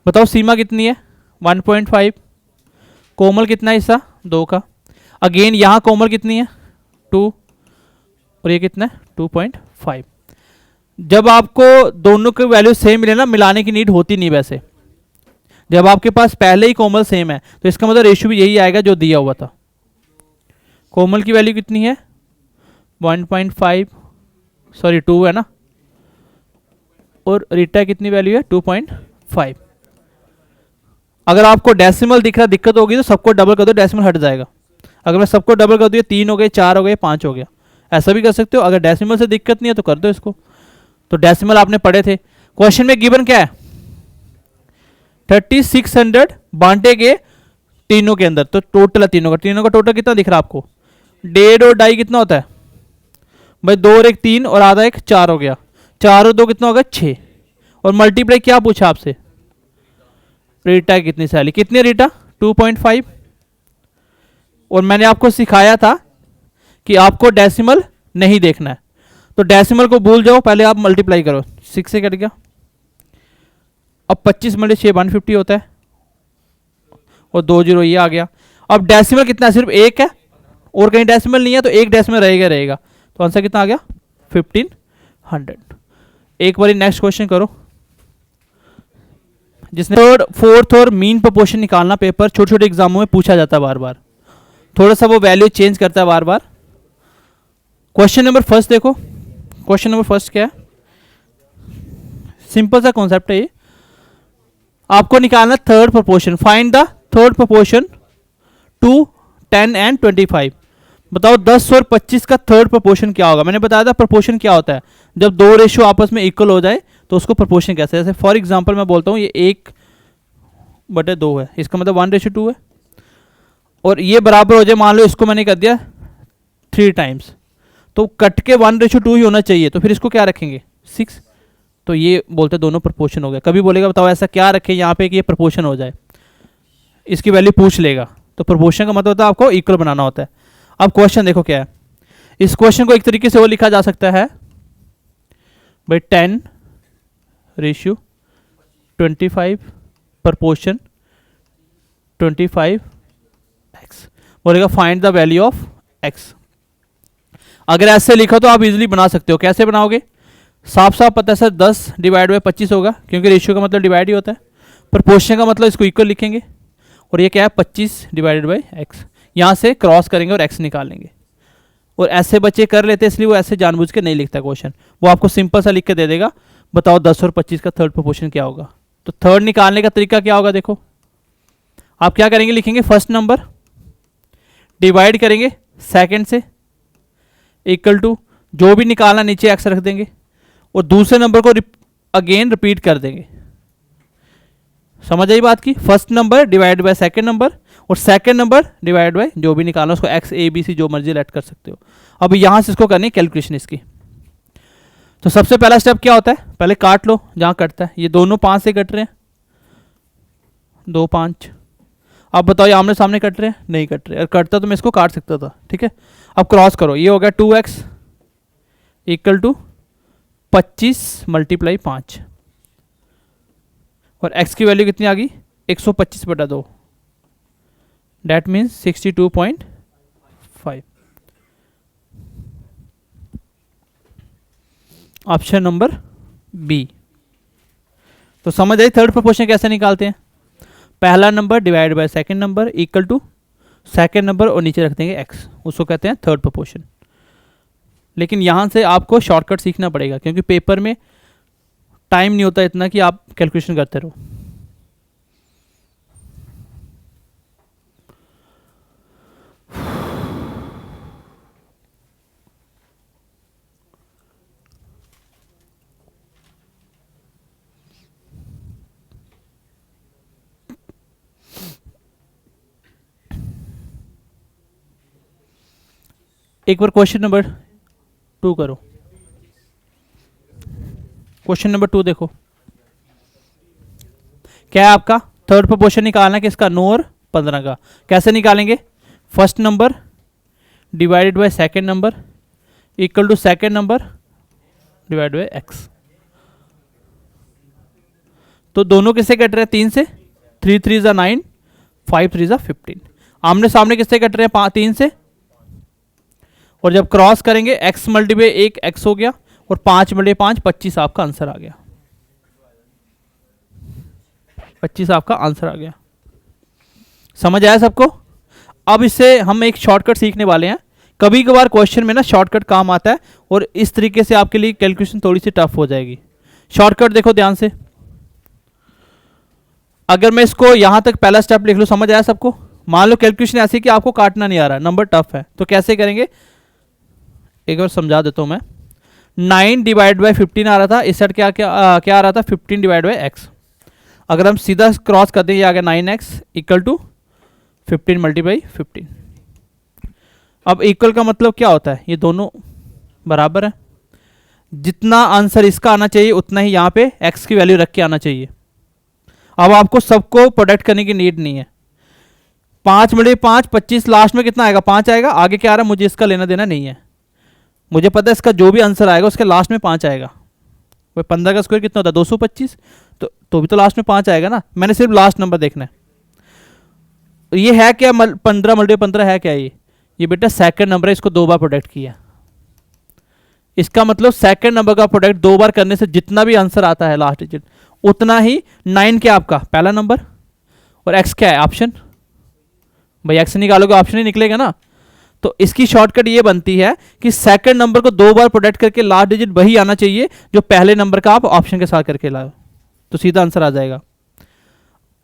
बताओ सीमा कितनी है 1.5, कोमल कितना है हिस्सा 2 का, अगेन यहाँ कोमल कितनी है 2 और ये कितना है 2.5। जब आपको दोनों के वैल्यू सेम मिले ना, मिलाने की नीड होती नहीं वैसे। जब आपके पास पहले ही कोमल सेम है तो इसका मतलब रेशियो भी यही आएगा जो दिया हुआ था। कोमल की वैल्यू कितनी है 1.5, सॉरी 2 है ना, और रीटा कितनी वैल्यू है 2.5। अगर आपको डेसिमल दिख रहा दिक्कत होगी तो सबको डबल कर दो, डेसिमल हट जाएगा। अगर मैं सबको डबल कर दूँ 3 हो गए, 4 हो गए, 5 हो गया, ऐसा भी कर सकते हो। अगर डेसिमल से दिक्कत नहीं है तो कर दो इसको। तो डेसिमल आपने पढ़े थे। क्वेश्चन में गिवन क्या है 3600 बांटे के तीनों के अंदर, तो टोटल है तीनों का टोटल कितना दिख रहा है आपको, 1.5 और 2.5 कितना होता है भाई, 2 और 1 3 और आधा 1 4 हो गया, 4 और 2 कितना होगा 6, और मल्टीप्लाई क्या पूछा आपसे, रीटा कितनी सैली, कितनी रीटा 2.5। और मैंने आपको सिखाया था कि आपको डेसिमल नहीं देखना है, तो डेसिमल को भूल जाओ, पहले आप मल्टीप्लाई करो, 6 से कट गया। अब 25 मल्टी 6 150 होता है, और 2 जीरो ये आ गया। अब डेसिमल कितना है, सिर्फ एक है और कहीं डेसिमल नहीं है, तो एक डेसिमल रहेगा। तो आंसर कितना आ गया 1500। एक बार नेक्स्ट क्वेश्चन करो, जिसने थर्ड फोर्थ और मीन प्रोपोर्शन निकालना पेपर छोटे छोटे एग्जामों में पूछा जाता है बार बार, थोड़ा सा वो वैल्यू चेंज करता है बार बार। क्वेश्चन नंबर फर्स्ट देखो, क्वेश्चन नंबर फर्स्ट क्या है, सिंपल सा कॉन्सेप्ट है ये। आपको निकालना third proportion, find the third proportion 2 10 and 25। बताओ 10 और 25 का थर्ड प्रोपोर्शन क्या होगा। मैंने बताया था प्रोपोर्शन क्या होता है, जब दो रेशियो आपस में इक्वल हो जाए तो उसको प्रोपोर्शन कैसे, जैसे फॉर एग्जांपल मैं बोलता हूँ ये 1/2 है, इसका मतलब 1:2 है, और ये बराबर हो जाए, मान लो इसको मैंने कर दिया 3 टाइम्स, तो कट के 1:2 ही होना चाहिए, तो फिर इसको क्या रखेंगे 6, तो ये बोलते दोनों प्रोपोर्शन हो गए। कभी बोलेगा बताओ ऐसा क्या रखें यहाँ पे कि ये प्रोपोर्शन हो जाए, इसकी वैल्यू पूछ लेगा, तो प्रोपोर्शन का मतलब होता है आपको इक्वल बनाना होता है। अब क्वेश्चन देखो क्या है, इस क्वेश्चन को एक तरीके से वो लिखा जा सकता है भाई 10:25 प्रोपोर्शन 25x, बोलेगा find the value of x। अगर ऐसे लिखा तो आप इजीली बना सकते हो। कैसे बनाओगे, साफ साफ पता है सर 10/25 होगा, क्योंकि रेशियो का मतलब डिवाइड ही होता है, प्रोपोर्शन का मतलब इसको इक्वल लिखेंगे, और ये क्या है 25/x, यहाँ से क्रॉस करेंगे और x निकालेंगे। और ऐसे बच्चे कर लेते हैं, इसलिए वो ऐसे जानबूझ के नहीं लिखता क्वेश्चन, वो आपको सिंपल सा लिख के दे देगा, बताओ 10 और 25 का थर्ड प्रोपोर्शन क्या होगा। तो थर्ड निकालने का तरीका क्या होगा, देखो आप क्या करेंगे, लिखेंगे फर्स्ट नंबर डिवाइड करेंगे सेकंड से, इक्वल टू जो भी निकालना नीचे x रख देंगे, और दूसरे नंबर को अगेन रिपीट कर देंगे। समझ आई बात की, first number divide by second number, और सेकंड नंबर डिवाइड बाय जो भी निकालना उसको x a b c जो मर्जी लेट कर सकते हो। अब यहां से इसको करनी कैलकुलेशन इसकी। तो सबसे पहला स्टेप क्या होता है, पहले काट लो जहां कटता है, ये दोनों 5 से कट रहे हैं, 2 5। अब बताओ ये आमने सामने कट रहे हैं, नहीं कट रहे, और कटता तो मैं इसको काट सकता था, ठीक है। अब क्रॉस करो, ये हो गया 2x इक्वल टू 25 × 5, और x की वैल्यू कितनी आ गई 125/2, that means 62.5। Option number B. तो समझ आई थर्ड प्रोपोर्शन कैसे निकालते हैं, पहला number divide by second number equal to second number और नीचे रख देंगे x, उसको कहते हैं थर्ड प्रोपोर्शन। लेकिन यहाँ से आपको शॉर्टकट सीखना पड़ेगा, क्योंकि पेपर में टाइम नहीं होता इतना कि आप कैलकुलेशन करते रहो। एक बार क्वेश्चन नंबर 2 करो, क्वेश्चन नंबर 2 देखो, क्या है आपका थर्ड प्रोपोर्शन निकालना है किसका, 9 और 15 का। कैसे निकालेंगे, first number divided by second number equal to second number divide by X. तो दोनों किससे कट रहे हैं, 3 से, 3 3 ज़ा 9, 5 3 ज़ा 15। आमने सामने किससे कट रहे हैं, 3 से, और जब क्रॉस करेंगे x मल्टीप्लाई 1 x हो गया और 5 मल्टीप्लाई 5 25 आपका आंसर आ गया, 25 आपका आंसर आ गया। समझ आया सबको। अब इससे हम एक शॉर्टकट सीखने वाले हैं। कभी कभार क्वेश्चन में ना शॉर्टकट काम आता है और इस तरीके से आपके लिए कैलकुलेशन थोड़ी सी टफ हो जाएगी। शॉर्टकट देखो ध्यान से, अगर मैं इसको यहां तक पहला स्टेप लिख लूं, समझ आया सबको। मान लो कैलकुलेशन ऐसी कि आपको काटना नहीं आ रहा, नंबर टफ है, तो कैसे करेंगे एक बार समझा देता हूं मैं। 9 डिवाइड बाई 15 आ रहा था, इस साइड क्या क्या क्या आ रहा था, 15 डिवाइड बाई एक्स। अगर हम सीधा क्रॉस कर दें, ये आ गया 9x इक्वल टू 15 मल्टीप्लाई 15। अब इक्वल का मतलब क्या होता है, ये दोनों बराबर है, जितना आंसर इसका आना चाहिए उतना ही यहाँ पे x की वैल्यू रख के आना चाहिए। अब आपको सबको प्रोडक्ट करने की नीड नहीं है। 5 मल्टीप्लाई 5 25, लास्ट में कितना आएगा, 5 आएगा। आगे क्या आ रहा है मुझे इसका लेना देना नहीं है, मुझे पता है इसका जो भी आंसर आएगा उसके लास्ट में 5 आएगा। भाई 15 का स्क्वायर कितना होता है, 225, तो भी तो लास्ट में 5 आएगा ना। मैंने सिर्फ लास्ट नंबर देखना है। ये है क्या, 15 मल्टीप्लाई 15 है क्या, ये बेटा सेकंड नंबर है, इसको 2 बार प्रोडक्ट किया। इसका मतलब सेकंड नंबर का प्रोडक्ट 2 बार करने से जितना भी आंसर आता है लास्ट डिजिट उतना ही 9 क्या आपका पहला नंबर, और x क्या है, ऑप्शन। भाई x निकालोगे ऑप्शन ही निकलेगा ना। तो इसकी शॉर्टकट ये बनती है कि सेकंड नंबर को 2 बार प्रोडक्ट करके लास्ट डिजिट वही आना चाहिए जो पहले नंबर का आप ऑप्शन के साथ करके लाओ, तो सीधा आंसर आ जाएगा।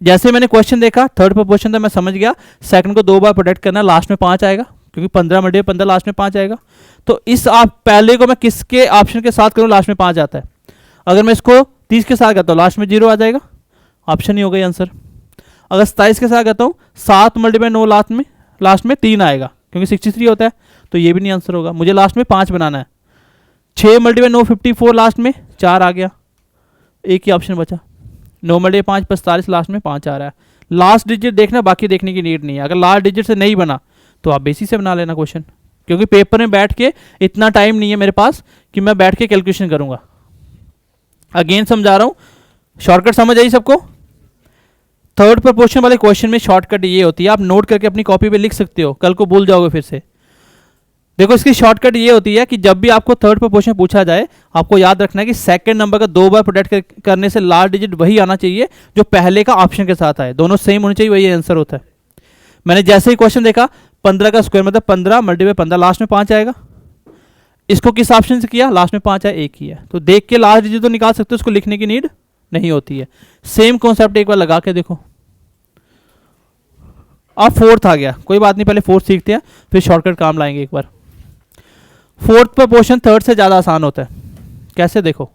जैसे मैंने क्वेश्चन देखा, थर्ड प्रोपोर्शन था, मैं समझ गया सेकंड को 2 बार प्रोडक्ट करना, लास्ट में 5 आएगा, क्योंकि 15 मल्टीप्लाई 15 लास्ट में 5 आएगा। तो इस आप पहले को मैं किसके ऑप्शन के साथ करूं, लास्ट में 5 आता है। अगर मैं इसको 30 के साथ करता हूँ, लास्ट में 0 आ जाएगा, ऑप्शन ही हो गई आंसर। अगर 27 के साथ करता हूँ, 7 मल्टीप्लाई 9 लास्ट में 3 आएगा, क्योंकि 63 होता है, तो ये भी नहीं आंसर होगा। मुझे लास्ट में 5 बनाना है। 6 मल्टीप्लाई 9 54, लास्ट में 4 आ गया, एक ही ऑप्शन बचा। 9 मल्टीप्लाई 5 45, लास्ट में 5 आ रहा है। लास्ट डिजिट देखना, बाकी देखने की नीड नहीं है। अगर लास्ट डिजिट से नहीं बना तो आप बेसिक से बना लेना क्वेश्चन, क्योंकि पेपर में बैठ के इतना टाइम नहीं है मेरे पास कि मैं बैठ के कैलकुलेशन करूंगा। अगेन समझा रहा हूं, शॉर्टकट समझ आई सबको। थर्ड प्रोपोर्शन वाले क्वेश्चन में शॉर्टकट ये होती है, आप नोट करके अपनी कॉपी पे लिख सकते हो, कल को भूल जाओगे फिर से। देखो इसकी शॉर्टकट ये होती है कि जब भी आपको थर्ड प्रोपोर्शन पूछा जाए, आपको याद रखना है कि सेकंड नंबर का 2 बार प्रोडक्ट करने से लास्ट डिजिट वही आना चाहिए जो पहले का ऑप्शन के साथ आए, दोनों सेम होने चाहिए, वही आंसर होता है। मैंने जैसे ही क्वेश्चन देखा, 15 का स्क्वायर मतलब 15 मल्टीप्लाई 15, लास्ट में 5 आएगा। इसको किस ऑप्शन से किया, लास्ट में 5 है, एक ही है, तो देख के लास्ट डिजिट तो निकाल सकते हो, उसको लिखने की नीड नहीं होती है। सेम कॉन्सेप्ट एक बार लगा के देखो। अब फोर्थ आ गया, कोई बात नहीं, पहले फोर्थ सीखते हैं फिर शॉर्टकट काम लाएंगे एक बार। फोर्थ प्रोपोर्शन थर्ड से ज्यादा आसान होता है। कैसे, देखो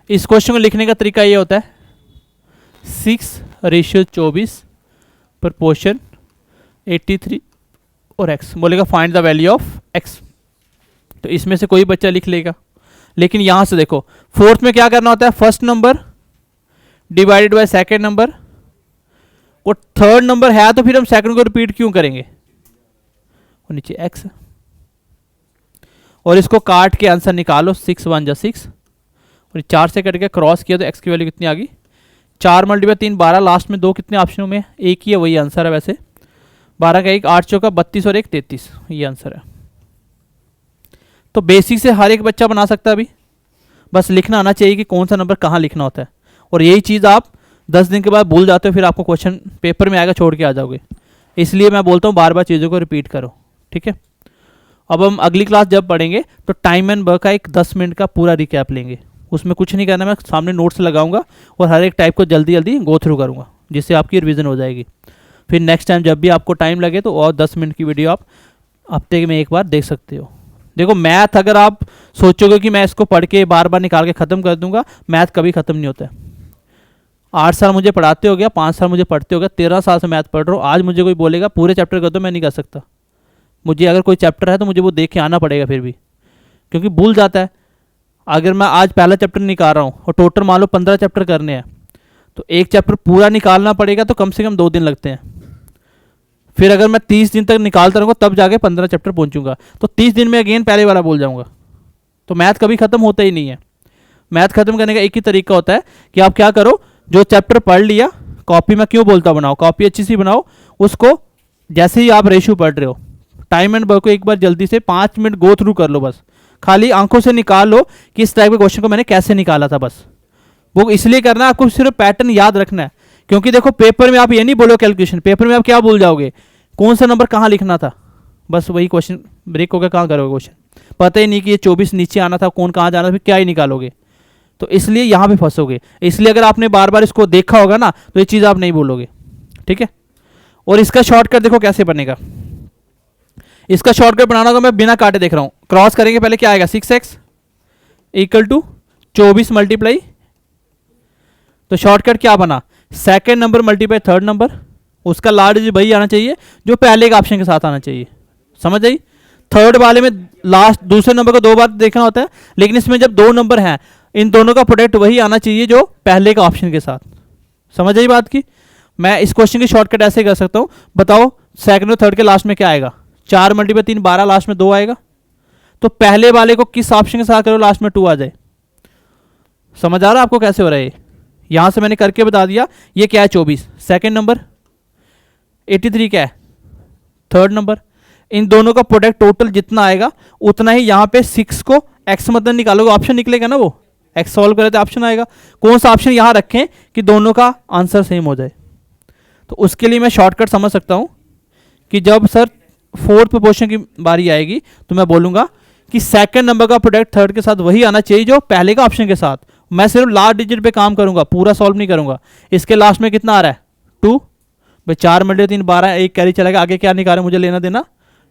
इस क्वेश्चन को लिखने का तरीका ये होता है, 6:24 प्रोपोर्शन 83 और x, बोलेगा find the value of x, तो इसमें से कोई बच्चा लिख लेगा। लेकिन यहां से देखो फोर्थ में क्या करना होता है, first number divided bye second number, और थर्ड नंबर है तो फिर हम सेकंड को रिपीट क्यों करेंगे, और नीचे x, और इसको काट के आंसर निकालो, 6 1 जा 6, और 4 से कट के क्रॉस किया तो x की वैल्यू कितनी आ गई, 4 मल्टीप्लाई 3 12, लास्ट में 2 कितने ऑप्शनों में, एक ही है, वही आंसर है। वैसे 12 का 1 8 चौका 32 और 1 33, ये आंसर है। तो बेसिक से हर एक बच्चा बना सकता है, अभी बस लिखना आना चाहिए कि कौन सा नंबर कहाँ लिखना होता है, और यही चीज़ आप 10 दिन के बाद भूल जाते हो, फिर आपको क्वेश्चन पेपर में आएगा छोड़ के आ जाओगे। इसलिए मैं बोलता हूँ बार बार चीज़ों को रिपीट करो, ठीक है। अब हम अगली क्लास जब पढ़ेंगे तो टाइम एंड वर्क का एक 10 मिनट का पूरा रिकैप लेंगे, उसमें कुछ नहीं करना, मैं सामने नोट्स लगाऊंगा और हर एक टाइप को जल्दी जल्दी गो थ्रू करूँगा, जिससे आपकी रिवीजन हो जाएगी। फिर नेक्स्ट टाइम जब भी आपको टाइम लगे तो और 10 मिनट की वीडियो आप हफ्ते में एक बार देख सकते हो। देखो मैथ अगर आप सोचोगे कि मैं इसको पढ़ के बार बार निकाल के ख़त्म कर दूंगा, मैथ कभी ख़त्म नहीं होता है। 8 साल मुझे पढ़ाते हो गया, 5 साल मुझे पढ़ते हो गया, 13 साल से मैथ पढ़ रहा हूँ। आज मुझे कोई बोलेगा पूरे चैप्टर कर दो, मैं नहीं कर सकता। मुझे अगर कोई चैप्टर है तो मुझे वो देख के आना पड़ेगा फिर भी, क्योंकि भूल जाता है। अगर मैं आज पहला चैप्टर निकाल रहा हूँ और टोटल मान लो 15 चैप्टर करने हैं, तो एक चैप्टर पूरा निकालना पड़ेगा तो कम से कम 2 दिन लगते हैं। फिर अगर मैं 30 दिन तक निकालता रहूँगा तब जाके 15 चैप्टर पहुँचूंगा, तो 30 दिन में अगेन पहले वाला बोल जाऊँगा। तो मैथ कभी ख़त्म होता ही नहीं है। मैथ खत्म करने का एक ही तरीका होता है कि आप क्या करो, जो चैप्टर पढ़ लिया, कॉपी में क्यों बोलता बनाओ, कॉपी अच्छी सी बनाओ, उसको जैसे ही आप रेशियो पढ़ रहे हो, टाइम एंड वर्क को एक बार जल्दी से 5 मिनट गो थ्रू कर लो, बस खाली आंखों से निकाल लो कि इस टाइप के क्वेश्चन को मैंने कैसे निकाला था। बस वो इसलिए करना है, आपको सिर्फ पैटर्न याद रखना है। क्योंकि देखो पेपर में आप ये नहीं बोलो कैलकुलेशन, पेपर में आप क्या भूल जाओगे, कौन सा नंबर कहाँ लिखना था, बस वही क्वेश्चन ब्रेक हो गया, कहाँ करोगे क्वेश्चन, पता ही नहीं कि ये 24 नीचे आना था, कौन कहाँ जाना था, फिर क्या ही निकालोगे। तो इसलिए यहाँ पे फंसोगे। इसलिए अगर आपने बार बार इसको देखा होगा ना तो ये चीज़ आप नहीं बोलोगे, ठीक है। और इसका शॉर्टकट देखो कैसे बनेगा। इसका शॉर्टकट बनाना तो मैं बिना काटे देख रहा हूँ। क्रॉस करेंगे पहले, क्या आएगा, 6x इक्वल टू 24 मल्टीप्लाई, तो शॉर्टकट क्या बना, second number multiply third number, उसका लार्ज डिजिट वही आना चाहिए जो पहले के ऑप्शन के साथ आना चाहिए, समझ आई। थर्ड वाले में लास्ट दूसरे नंबर को 2 बार देखना होता है, लेकिन इसमें जब 2 नंबर हैं, इन दोनों का प्रोडक्ट वही आना चाहिए जो पहले का ऑप्शन के साथ, समझ आई बात की। मैं इस क्वेश्चन की शॉर्टकट ऐसे कर सकता हूँ, बताओ सेकंड और थर्ड के लास्ट में क्या आएगा, 4 मल्टीप्लाई 3 12, लास्ट में 2 आएगा। तो पहले वाले को किस ऑप्शन के साथ करो लास्ट में 2 आ जाए। समझ आ रहा है आपको कैसे हो रहा है। यहां से मैंने करके बता दिया, ये क्या है 24 सेकंड नंबर, 83 क्या है थर्ड नंबर। इन दोनों का प्रोडक्ट टोटल जितना आएगा उतना ही यहाँ पे 6 को x मतलब निकालोगे, ऑप्शन निकलेगा ना, वो x सॉल्व करे तो ऑप्शन आएगा। कौन सा ऑप्शन यहाँ रखें कि दोनों का आंसर सेम हो जाए। तो उसके लिए मैं शॉर्टकट समझ सकता हूँ कि जब सर फोर्थ प्रोपोर्शन की बारी आएगी तो मैं बोलूँगा कि सेकंड नंबर का प्रोडक्ट थर्ड के साथ वही आना चाहिए जो पहले का ऑप्शन के साथ। मैं सिर्फ लास्ट डिजिट पे काम करूँगा, पूरा सॉल्व नहीं करूँगा। इसके लास्ट में कितना आ रहा है 2 भाई, 4 मल्टीप्लाई 3 12, एक कैरी चलेगा, आगे क्या निकाले मुझे लेना देना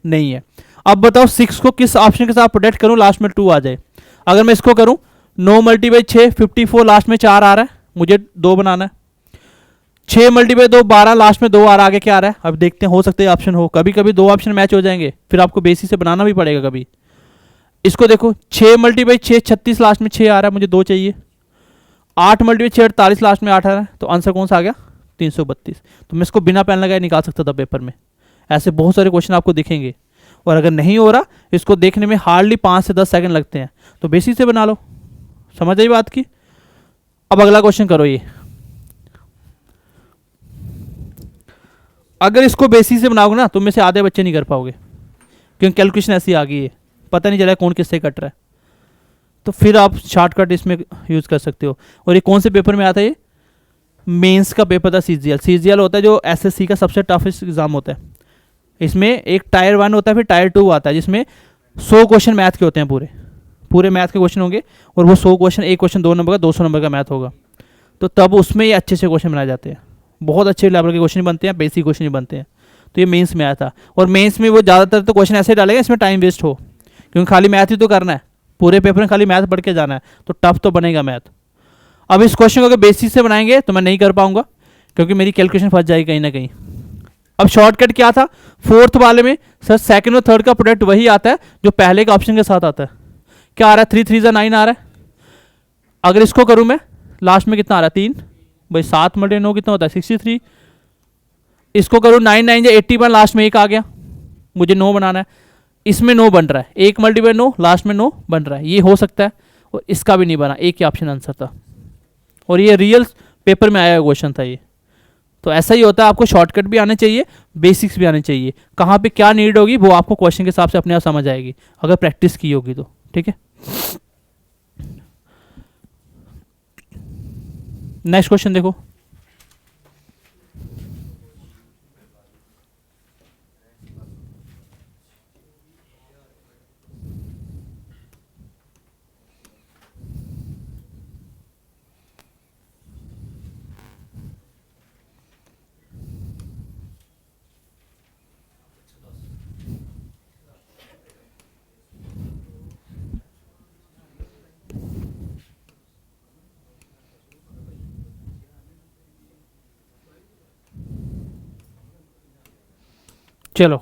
नहीं है। अब बताओ 6 को किस ऑप्शन के साथ प्रोडक्ट करूं लास्ट में 2 आ जाए। अगर मैं इसको करूं 9 मल्टीप्लाई 6 54, लास्ट में 4 आ रहा है, मुझे 2 बनाना है। 6 मल्टीप्लाई 2 12, लास्ट में 2 आ रहा है, आगे क्या आ रहा है अब देखते हैं, हो सकते हैं ऑप्शन हो, कभी कभी 2 ऑप्शन मैच हो जाएंगे, फिर आपको बेसिस से बनाना भी पड़ेगा कभी। इसको देखो 6 मल्टीप्लाई 6 36, लास्ट में 6 आ रहा है, मुझे 2 चाहिए। 8 मल्टीप्लाई 6 48, लास्ट में 8 आ रहा है, तो आंसर कौन सा आ गया 332। तो मैं इसको बिना पेन लगाए निकाल सकता था पेपर में। ऐसे बहुत सारे क्वेश्चन आपको दिखेंगे, और अगर नहीं हो रहा इसको देखने में हार्डली 5 से 10 सेकंड लगते हैं, तो बेसिस से बना लो। समझ आई बात की। अब अगला क्वेश्चन करो ये, अगर इसको बेसिस से बनाओगे ना तो में से आधे बच्चे नहीं कर पाओगे, क्योंकि कैलकुलेशन ऐसी आ गई है, पता नहीं चला कौन किससे कट रहा है। तो फिर आप शॉर्टकट इसमें यूज कर सकते हो। और ये कौन से पेपर में आता है, ये मेंस का पेपर था, सीजीएल होता है जो एसएससी का सबसे टफेस्ट एग्जाम होता है। इसमें एक टायर 1 होता है, फिर टायर 2 आता है, जिसमें 100 क्वेश्चन मैथ के होते हैं, पूरे मैथ के क्वेश्चन होंगे, और वो 100 क्वेश्चन, एक क्वेश्चन 2 नंबर का 200 नंबर का मैथ होगा। तो तब उसमें ये अच्छे से क्वेश्चन बनाए जाते हैं, बहुत अच्छे लेवल के क्वेश्चन बनते हैं, बेसिक क्वेश्चन ही बनते हैं। तो ये मेंस में आया था, और मेंस में वो ज़्यादातर तो क्वेश्चन ऐसे डालेगा इसमें टाइम वेस्ट हो, क्योंकि खाली मैथ ही तो करना है, पूरे पेपर में खाली मैथ पढ़ के जाना है, तो टफ तो बनेगा मैथ। अब इस क्वेश्चन को अगर बेसिस से बनाएंगे तो मैं नहीं कर पाऊंगा, क्योंकि मेरी कैलकुलेशन फंस जाएगी कहीं ना कहीं। अब शॉर्टकट क्या था, फोर्थ वाले में सर सेकंड और थर्ड का प्रोडक्ट वही आता है जो पहले का ऑप्शन के साथ आता है। क्या आ रहा है 3 3 9 आ रहा है। अगर इसको करूं मैं, लास्ट में कितना आ रहा है 3 भाई, 7 मल्टीप्लाई 9 कितना होता है 63। इसको करूं 9 9 81, लास्ट में 1 आ गया, मुझे 9 बनाना है। इसमें 9 बन रहा है, 1 मल्टीप्लाई 9, लास्ट में 9 बन रहा है, ये हो सकता है। और इसका भी नहीं बना, एक ही ऑप्शन आंसर था, और ये रियल पेपर में आया क्वेश्चन था ये। तो ऐसा ही होता है, आपको शॉर्टकट भी आने चाहिए, बेसिक्स भी आने चाहिए, कहाँ पे क्या नीड होगी वो आपको क्वेश्चन के हिसाब से अपने आप समझ आएगी, अगर प्रैक्टिस की होगी तो, ठीक है। नेक्स्ट क्वेश्चन देखो, चलो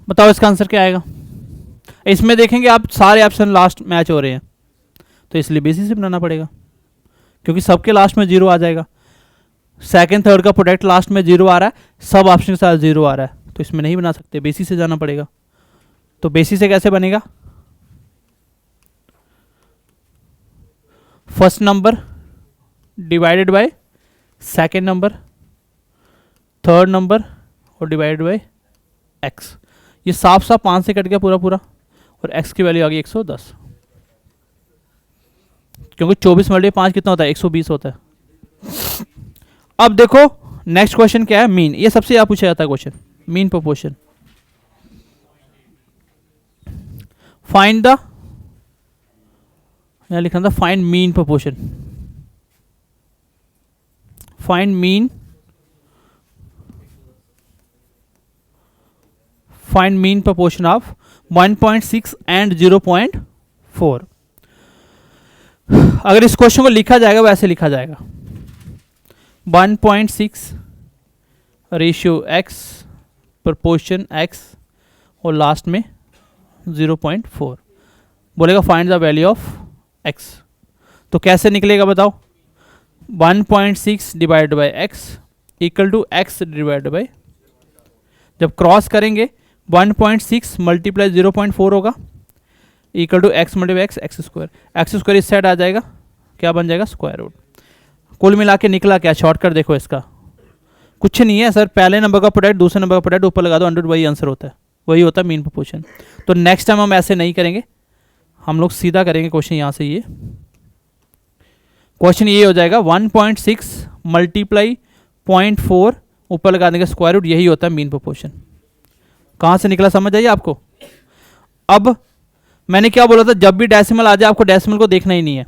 बताओ इसका आंसर क्या आएगा। इसमें देखेंगे आप सारे ऑप्शन लास्ट मैच हो रहे हैं, तो इसलिए बेसिस से बनाना पड़ेगा, क्योंकि सबके लास्ट में जीरो आ जाएगा। सेकंड थर्ड का प्रोडक्ट लास्ट में जीरो आ रहा है, सब ऑप्शन के साथ जीरो आ रहा है, तो इसमें नहीं बना सकते, बेसिस से जाना पड़ेगा। तो बेसिस से कैसे बनेगा? First number divided by second number, third number और डिवाइडेड बाय एक्स। ये साफ साफ 5 से कट गया पूरा पूरा, और एक्स की वैल्यू आ गई 110, क्योंकि 24 मल्टीप्लाई 5 कितना होता है? 120 होता है। अब देखो नेक्स्ट क्वेश्चन क्या है, मीन। ये सबसे ज्यादा पूछा जाता है question, mean proportion. Find the, यहां लिखना था find mean proportion. Find mean, find mean proportion of 1.6 and 0.4। अगर इस क्वेश्चन को लिखा जाएगा वैसे लिखा जाएगा 1.6 रेशियो एक्स प्रोपोर्शन एक्स और लास्ट में 0.4, बोलेगा find the value of X. तो कैसे निकलेगा बताओ? 1.6 divide by X equal to X divide by, जब क्रॉस करेंगे 1.6 मल्टीप्लाई 0.4 होगा equal to X multiply X, X square इस साइड आ जाएगा, क्या बन जाएगा? Square root. कुल मिला के निकला क्या? शॉर्टकट देखो इसका, कुछ नहीं है सर, पहले नंबर का प्रोडक्ट दूसरे नंबर का प्रोडक्ट ऊपर लगा दो, अंडर, वही आंसर होता है, वही होता है मीन प्रोपोर्शन। तो नेक्स्ट टाइम हम ऐसे नहीं करेंगे, हम लोग सीधा करेंगे क्वेश्चन यहाँ से। ये क्वेश्चन ये हो जाएगा 1.6 मल्टीप्लाई 0.4 ऊपर लगा देंगे स्क्वायर रूट, यही होता है मीन प्रोपोर्शन। कहाँ से निकला समझ आइए आपको? अब मैंने क्या बोला था, जब भी डेसिमल आ जाए आपको डेसिमल को देखना ही नहीं है,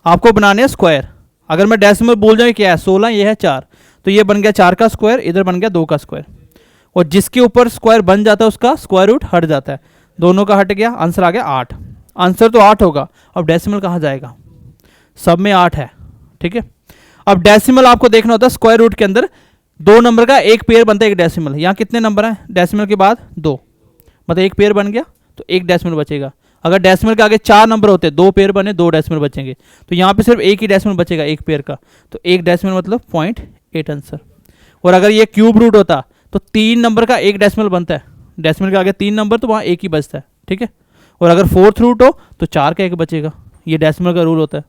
आपको बनाने हैं स्क्वायर। अगर मैं डेसिमल बोल जाऊँ क्या है 16, ये है 4, तो ये बन गया 4 का स्क्वायर, इधर बन गया 2 का स्क्वायर, और जिसके ऊपर स्क्वायर बन जाता है उसका स्क्वायर रूट हट जाता है, दोनों का हट गया, आंसर आ गया 8। आंसर तो 8 होगा, अब डेसिमल कहाँ जाएगा? सब में 8 है, ठीक है। अब डेसिमल आपको देखना होता है, स्क्वायर रूट के अंदर 2 नंबर का एक पेयर बनता है, एक डेसिमल। यहाँ कितने नंबर हैं डेसिमल के बाद? 2, मतलब एक पेयर बन गया तो एक डेसिमल बचेगा। अगर डेसिमल के आगे 4 नंबर होते, 2 पेयर बने, 2 डेसिमल बचेंगे, तो यहाँ पे सिर्फ एक ही डेसिमल बचेगा एक पेयर का, तो एक डेसिमल मतलब 0.8 आंसर। और अगर ये क्यूब रूट होता तो 3 नंबर का एक डेसिमल बनता है, डेसिमल के आगे 3 नंबर तो वहाँ एक ही बचता है, ठीक है। और अगर 4th रूट हो तो 4 का एक बचेगा, ये डेसिमल का रूल होता है।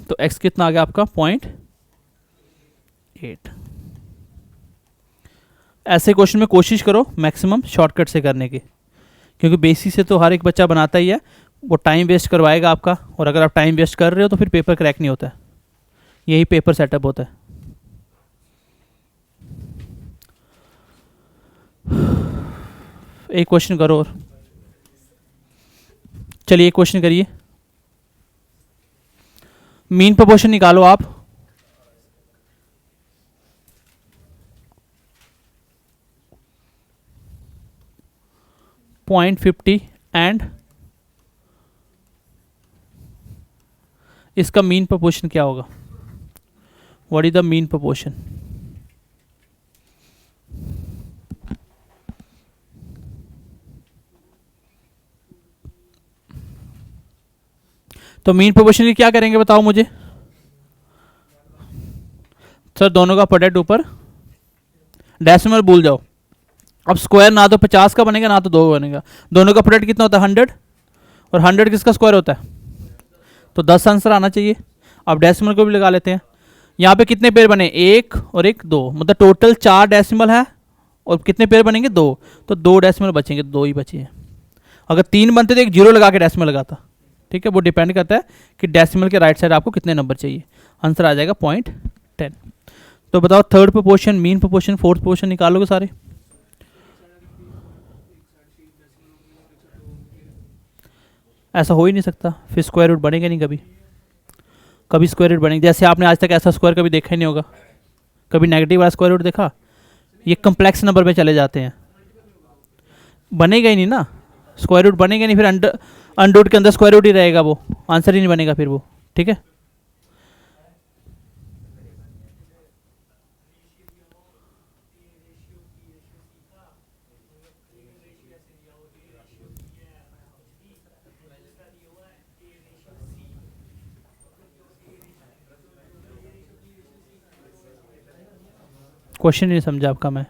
तो x कितना आ गया आपका? 0.8। ऐसे क्वेश्चन में कोशिश करो मैक्सिमम शॉर्टकट से करने की, क्योंकि बेसिक से तो हर एक बच्चा बनाता ही है, वो टाइम वेस्ट करवाएगा आपका, और अगर आप टाइम वेस्ट कर रहे हो तो फिर पेपर क्रैक नहीं होता है, यही पेपर सेटअप होता है। एक क्वेश्चन करो और, चलिए एक क्वेश्चन करिए। मीन प्रोपोर्शन निकालो आप। .50 एंड इसका मीन प्रोपोर्शन क्या होगा? What is the mean proportion? तो मीन प्रोपोर्शन की क्या करेंगे बताओ मुझे सर? दोनों का प्रोडक्ट ऊपर, डेसिमल भूल जाओ। अब स्क्वायर ना तो 50 का बनेगा ना तो 2 बनेगा, दोनों का प्रोडक्ट कितना होता है? 100, और 100 किसका स्क्वायर होता है? तो 10 आंसर आना चाहिए। अब डेसिमल को भी लगा लेते हैं। यहाँ पे कितने पेयर बने? 1 और 1 2, मतलब टोटल 4 डेसिमल है, और कितने पेयर बनेंगे? 2, तो 2 डेसिमल बचेंगे, 2 ही बचे हैं। अगर 3 बनते तो एक 0 लगा के डेसिमल लगाता, ठीक है। वो डिपेंड करता है कि डेसिमल के राइट साइड आपको कितने नंबर चाहिए। आंसर आ जाएगा 0.10। तो बताओ third proportion, mean proportion, fourth proportion निकालोगे सारे? ऐसा हो ही नहीं सकता, फिर स्क्वायर रूट बनेगा नहीं कभी, कभी स्क्वायर रूट बनेगा। जैसे आपने आज तक ऐसा स्क्वायर कभी देखा ही नहीं होगा, कभी नेगेटिव वाला स्क्वायर रूट देखा? ये कम्प्लेक्स नंबर पे चले जाते हैं, बनेगा ही नहीं ना, स्क्वायर रूट बनेगा नहीं, फिर अंडर रूट के अंदर स्क्वायर रूट ही रहेगा, वो आंसर ही नहीं बनेगा फिर वो, ठीक है। क्वेश्चन नहीं समझा आपका मैं,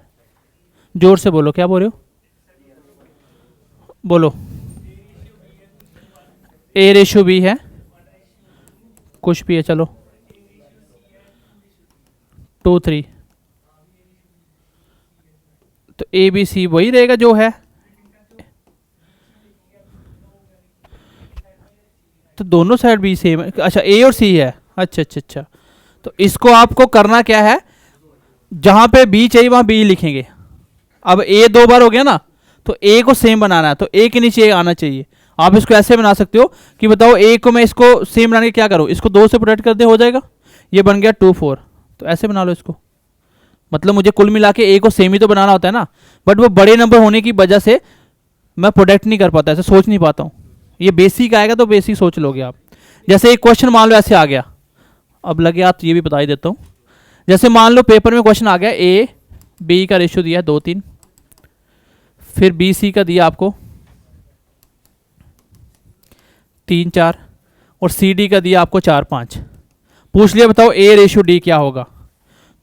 जोर से बोलो, क्या बोल रहे हो, बोलो। ए रेशो बी है, कुछ भी है, चलो 2:3, तो ए बी सी वही रहेगा जो है, तो दोनों साइड बी सेम है। अच्छा ए और सी है, अच्छा अच्छा अच्छा, तो इसको आपको करना क्या है, जहां पे बी चाहिए वहां बी लिखेंगे। अब ए 2 बार हो गया ना, तो ए को सेम बनाना है, तो ए के नीचे ए आना चाहिए। आप इसको ऐसे बना सकते हो कि बताओ ए को मैं इसको सेम बनाने के क्या करूं, इसको 2 से प्रोडक्ट कर दे, हो जाएगा, ये बन गया 2 4, तो ऐसे बना लो इसको। मतलब मुझे कुल मिला के ए को सेम ही तो बनाना होता है ना, बट वो बड़े नंबर होने की वजह से मैं प्रोडक्ट नहीं कर पाता, ऐसे सोच नहीं पाता हूँ। ये बेसिक आएगा तो बेसिक सोच लोगे आप। जैसे एक क्वेश्चन मान लो ऐसे आ गया, अब लगे आप, ये भी बता ही देता हूँ। जैसे मान लो पेपर में क्वेश्चन आ गया, ए बी का रेशियो दिया 2:3, फिर बी सी का दिया आपको 3:4, और सी डी का दिया आपको 4:5। पूछ लिया बताओ ए रेशियो डी क्या होगा,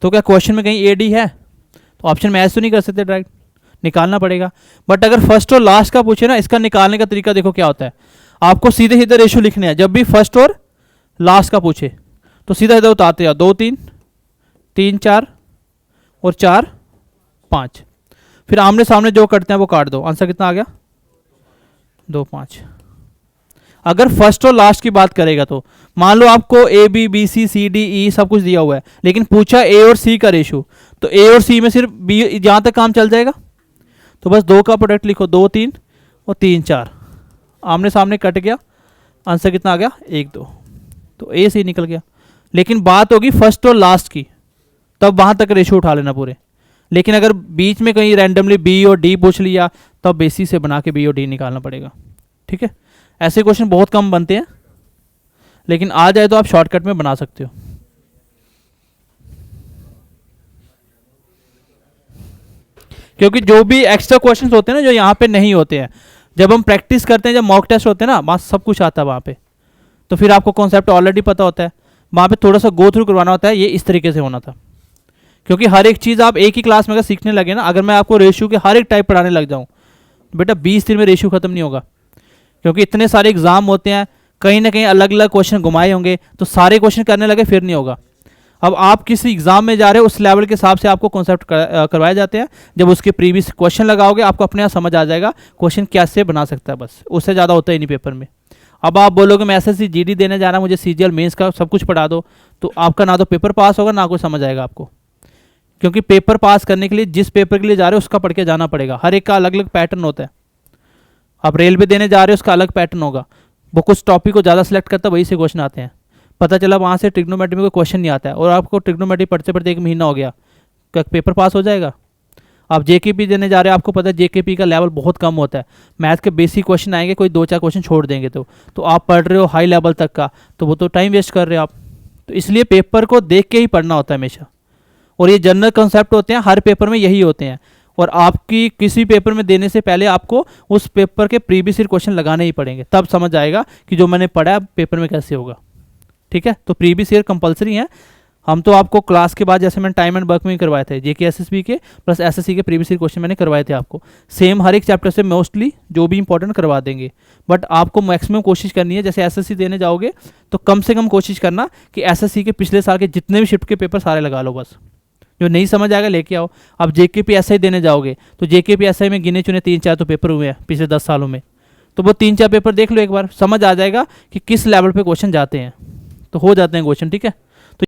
तो क्या क्वेश्चन में कहीं ए डी है, तो ऑप्शन में ऐसे तो नहीं कर सकते, डायरेक्ट निकालना पड़ेगा। बट अगर फर्स्ट और लास्ट का पूछे ना, इसका निकालने का तरीका देखो क्या होता है, आपको सीधे सीधे रेशियो लिखने हैं। जब भी फर्स्ट और लास्ट का पूछे तो सीधा सीधा उतारते जाओ, 2:3, 3:4 और 4:5, फिर आमने सामने जो कटते हैं वो काट दो, आंसर कितना आ गया, 2:5। अगर फर्स्ट और लास्ट की बात करेगा तो मान लो आपको A B B C C D E सब कुछ दिया हुआ है, लेकिन पूछा ए और सी का रेशियो, तो ए और सी में सिर्फ बी जहां तक काम चल जाएगा, तो बस 2 का प्रोडक्ट लिखो, 2:3 और 3:4, आमने सामने कट गया, आंसर कितना आ गया, 1 2, तो ए सी निकल गया। लेकिन बात होगी फर्स्ट और लास्ट की, तब वहां तक रेशियो उठा लेना पूरे। लेकिन अगर बीच में कहीं रैंडमली बी और डी पूछ लिया, तब बेसिस से बना के बी और डी निकालना पड़ेगा, ठीक है। ऐसे क्वेश्चन बहुत कम बनते हैं, लेकिन आ जाए तो आप शॉर्टकट में बना सकते हो। क्योंकि जो भी एक्स्ट्रा क्वेश्चंस होते हैं ना, जो यहाँ पे नहीं होते हैं, जब हम प्रैक्टिस करते हैं, जब मॉक टेस्ट होते हैं ना, वहाँ सब कुछ आता है वहाँ पे, तो फिर आपको कॉन्सेप्ट ऑलरेडी पता होता है, वहाँ पे थोड़ा सा गो थ्रू करवाना होता है, ये इस तरीके से होना था। क्योंकि हर एक चीज़ आप एक ही क्लास में अगर सीखने लगे ना, अगर मैं आपको रेशियो के हर एक टाइप पढ़ाने लग जाऊँ, बेटा 20 दिन में रेशियो खत्म नहीं होगा। क्योंकि इतने सारे एग्जाम होते हैं, कहीं ना कहीं अलग अलग क्वेश्चन घुमाए होंगे, तो सारे क्वेश्चन करने लगे फिर नहीं होगा। अब आप किसी एग्जाम में जा रहे हो, उस लेवल के हिसाब से आपको कॉन्सेप्ट करवाए जाते हैं। जब उसके प्रीवियस क्वेश्चन लगाओगे, आपको अपने आप समझ आ जाएगा क्वेश्चन कैसे बना सकता है, बस उससे ज़्यादा होता ही नहीं पेपर में। अब आप बोलोगे मैं एसएससी जीडी देने जा रहा हूँ, मुझे सीजीएल मेंस का सब कुछ पढ़ा दो, तो आपका ना तो पेपर पास होगा, ना कुछ समझ आएगा आपको। क्योंकि पेपर पास करने के लिए जिस पेपर के लिए जा रहे हो उसका पढ़ के जाना पड़ेगा, हर एक का अलग अलग पैटर्न होता है। आप रेलवे देने जा रहे हो, उसका अलग पैटर्न होगा, वो कुछ टॉपिक को ज़्यादा सेलेक्ट करता है, वही से क्वेश्चन आते हैं। पता चला वहाँ से ट्रिग्नोमेट्री में कोई क्वेश्चन नहीं आता है, और आपको ट्रिग्नोमेट्री पढ़ते पढ़ते 1 महीना हो गया, क्या पेपर पास हो जाएगा? आप जेकेपी देने जा रहे हो, आपको पता है जेकेपी का लेवल बहुत कम होता है, मैथ के बेसिक क्वेश्चन आएंगे, कोई 2-4 क्वेश्चन छोड़ देंगे, तो आप पढ़ रहे हो हाई लेवल तक का, तो वो तो टाइम वेस्ट कर रहे हो आप। तो इसलिए पेपर को देख के ही पढ़ना होता है हमेशा, और ये जनरल कंसेप्ट होते हैं, हर पेपर में यही होते हैं। और आपकी किसी पेपर में देने से पहले आपको उस पेपर के प्रीवियस ईयर क्वेश्चन लगाने ही पड़ेंगे, तब समझ आएगा कि जो मैंने पढ़ा है पेपर में कैसे होगा, ठीक है। तो प्रीवियस ईयर कंपलसरी है। हम तो आपको क्लास के बाद, जैसे मैंने टाइम एंड वर्क में ही करवाए थे, जेके एसएसबी के प्लस एसएससी के प्रीवियस ईयर क्वेश्चन मैंने करवाए थे आपको, सेम हर एक चैप्टर से मोस्टली जो भी इंपॉर्टेंट करवा देंगे। बट आपको मैक्सिमम कोशिश करनी है, जैसे एसएससी देने जाओगे तो कम से कम कोशिश करना कि एसएससी के पिछले साल के जितने भी शिफ्ट के पेपर सारे लगा लो, बस जो नहीं समझ आएगा लेके आओ। अब जेकेपी एसआई देने जाओगे तो जेकेपी एसआई में गिने चुने 3-4 तो पेपर हुए हैं पिछले 10 सालों में, तो वो 3-4 पेपर देख लो, एक बार समझ आ जाएगा कि किस लेवल पे क्वेश्चन जाते हैं, तो हो जाते हैं क्वेश्चन, ठीक है।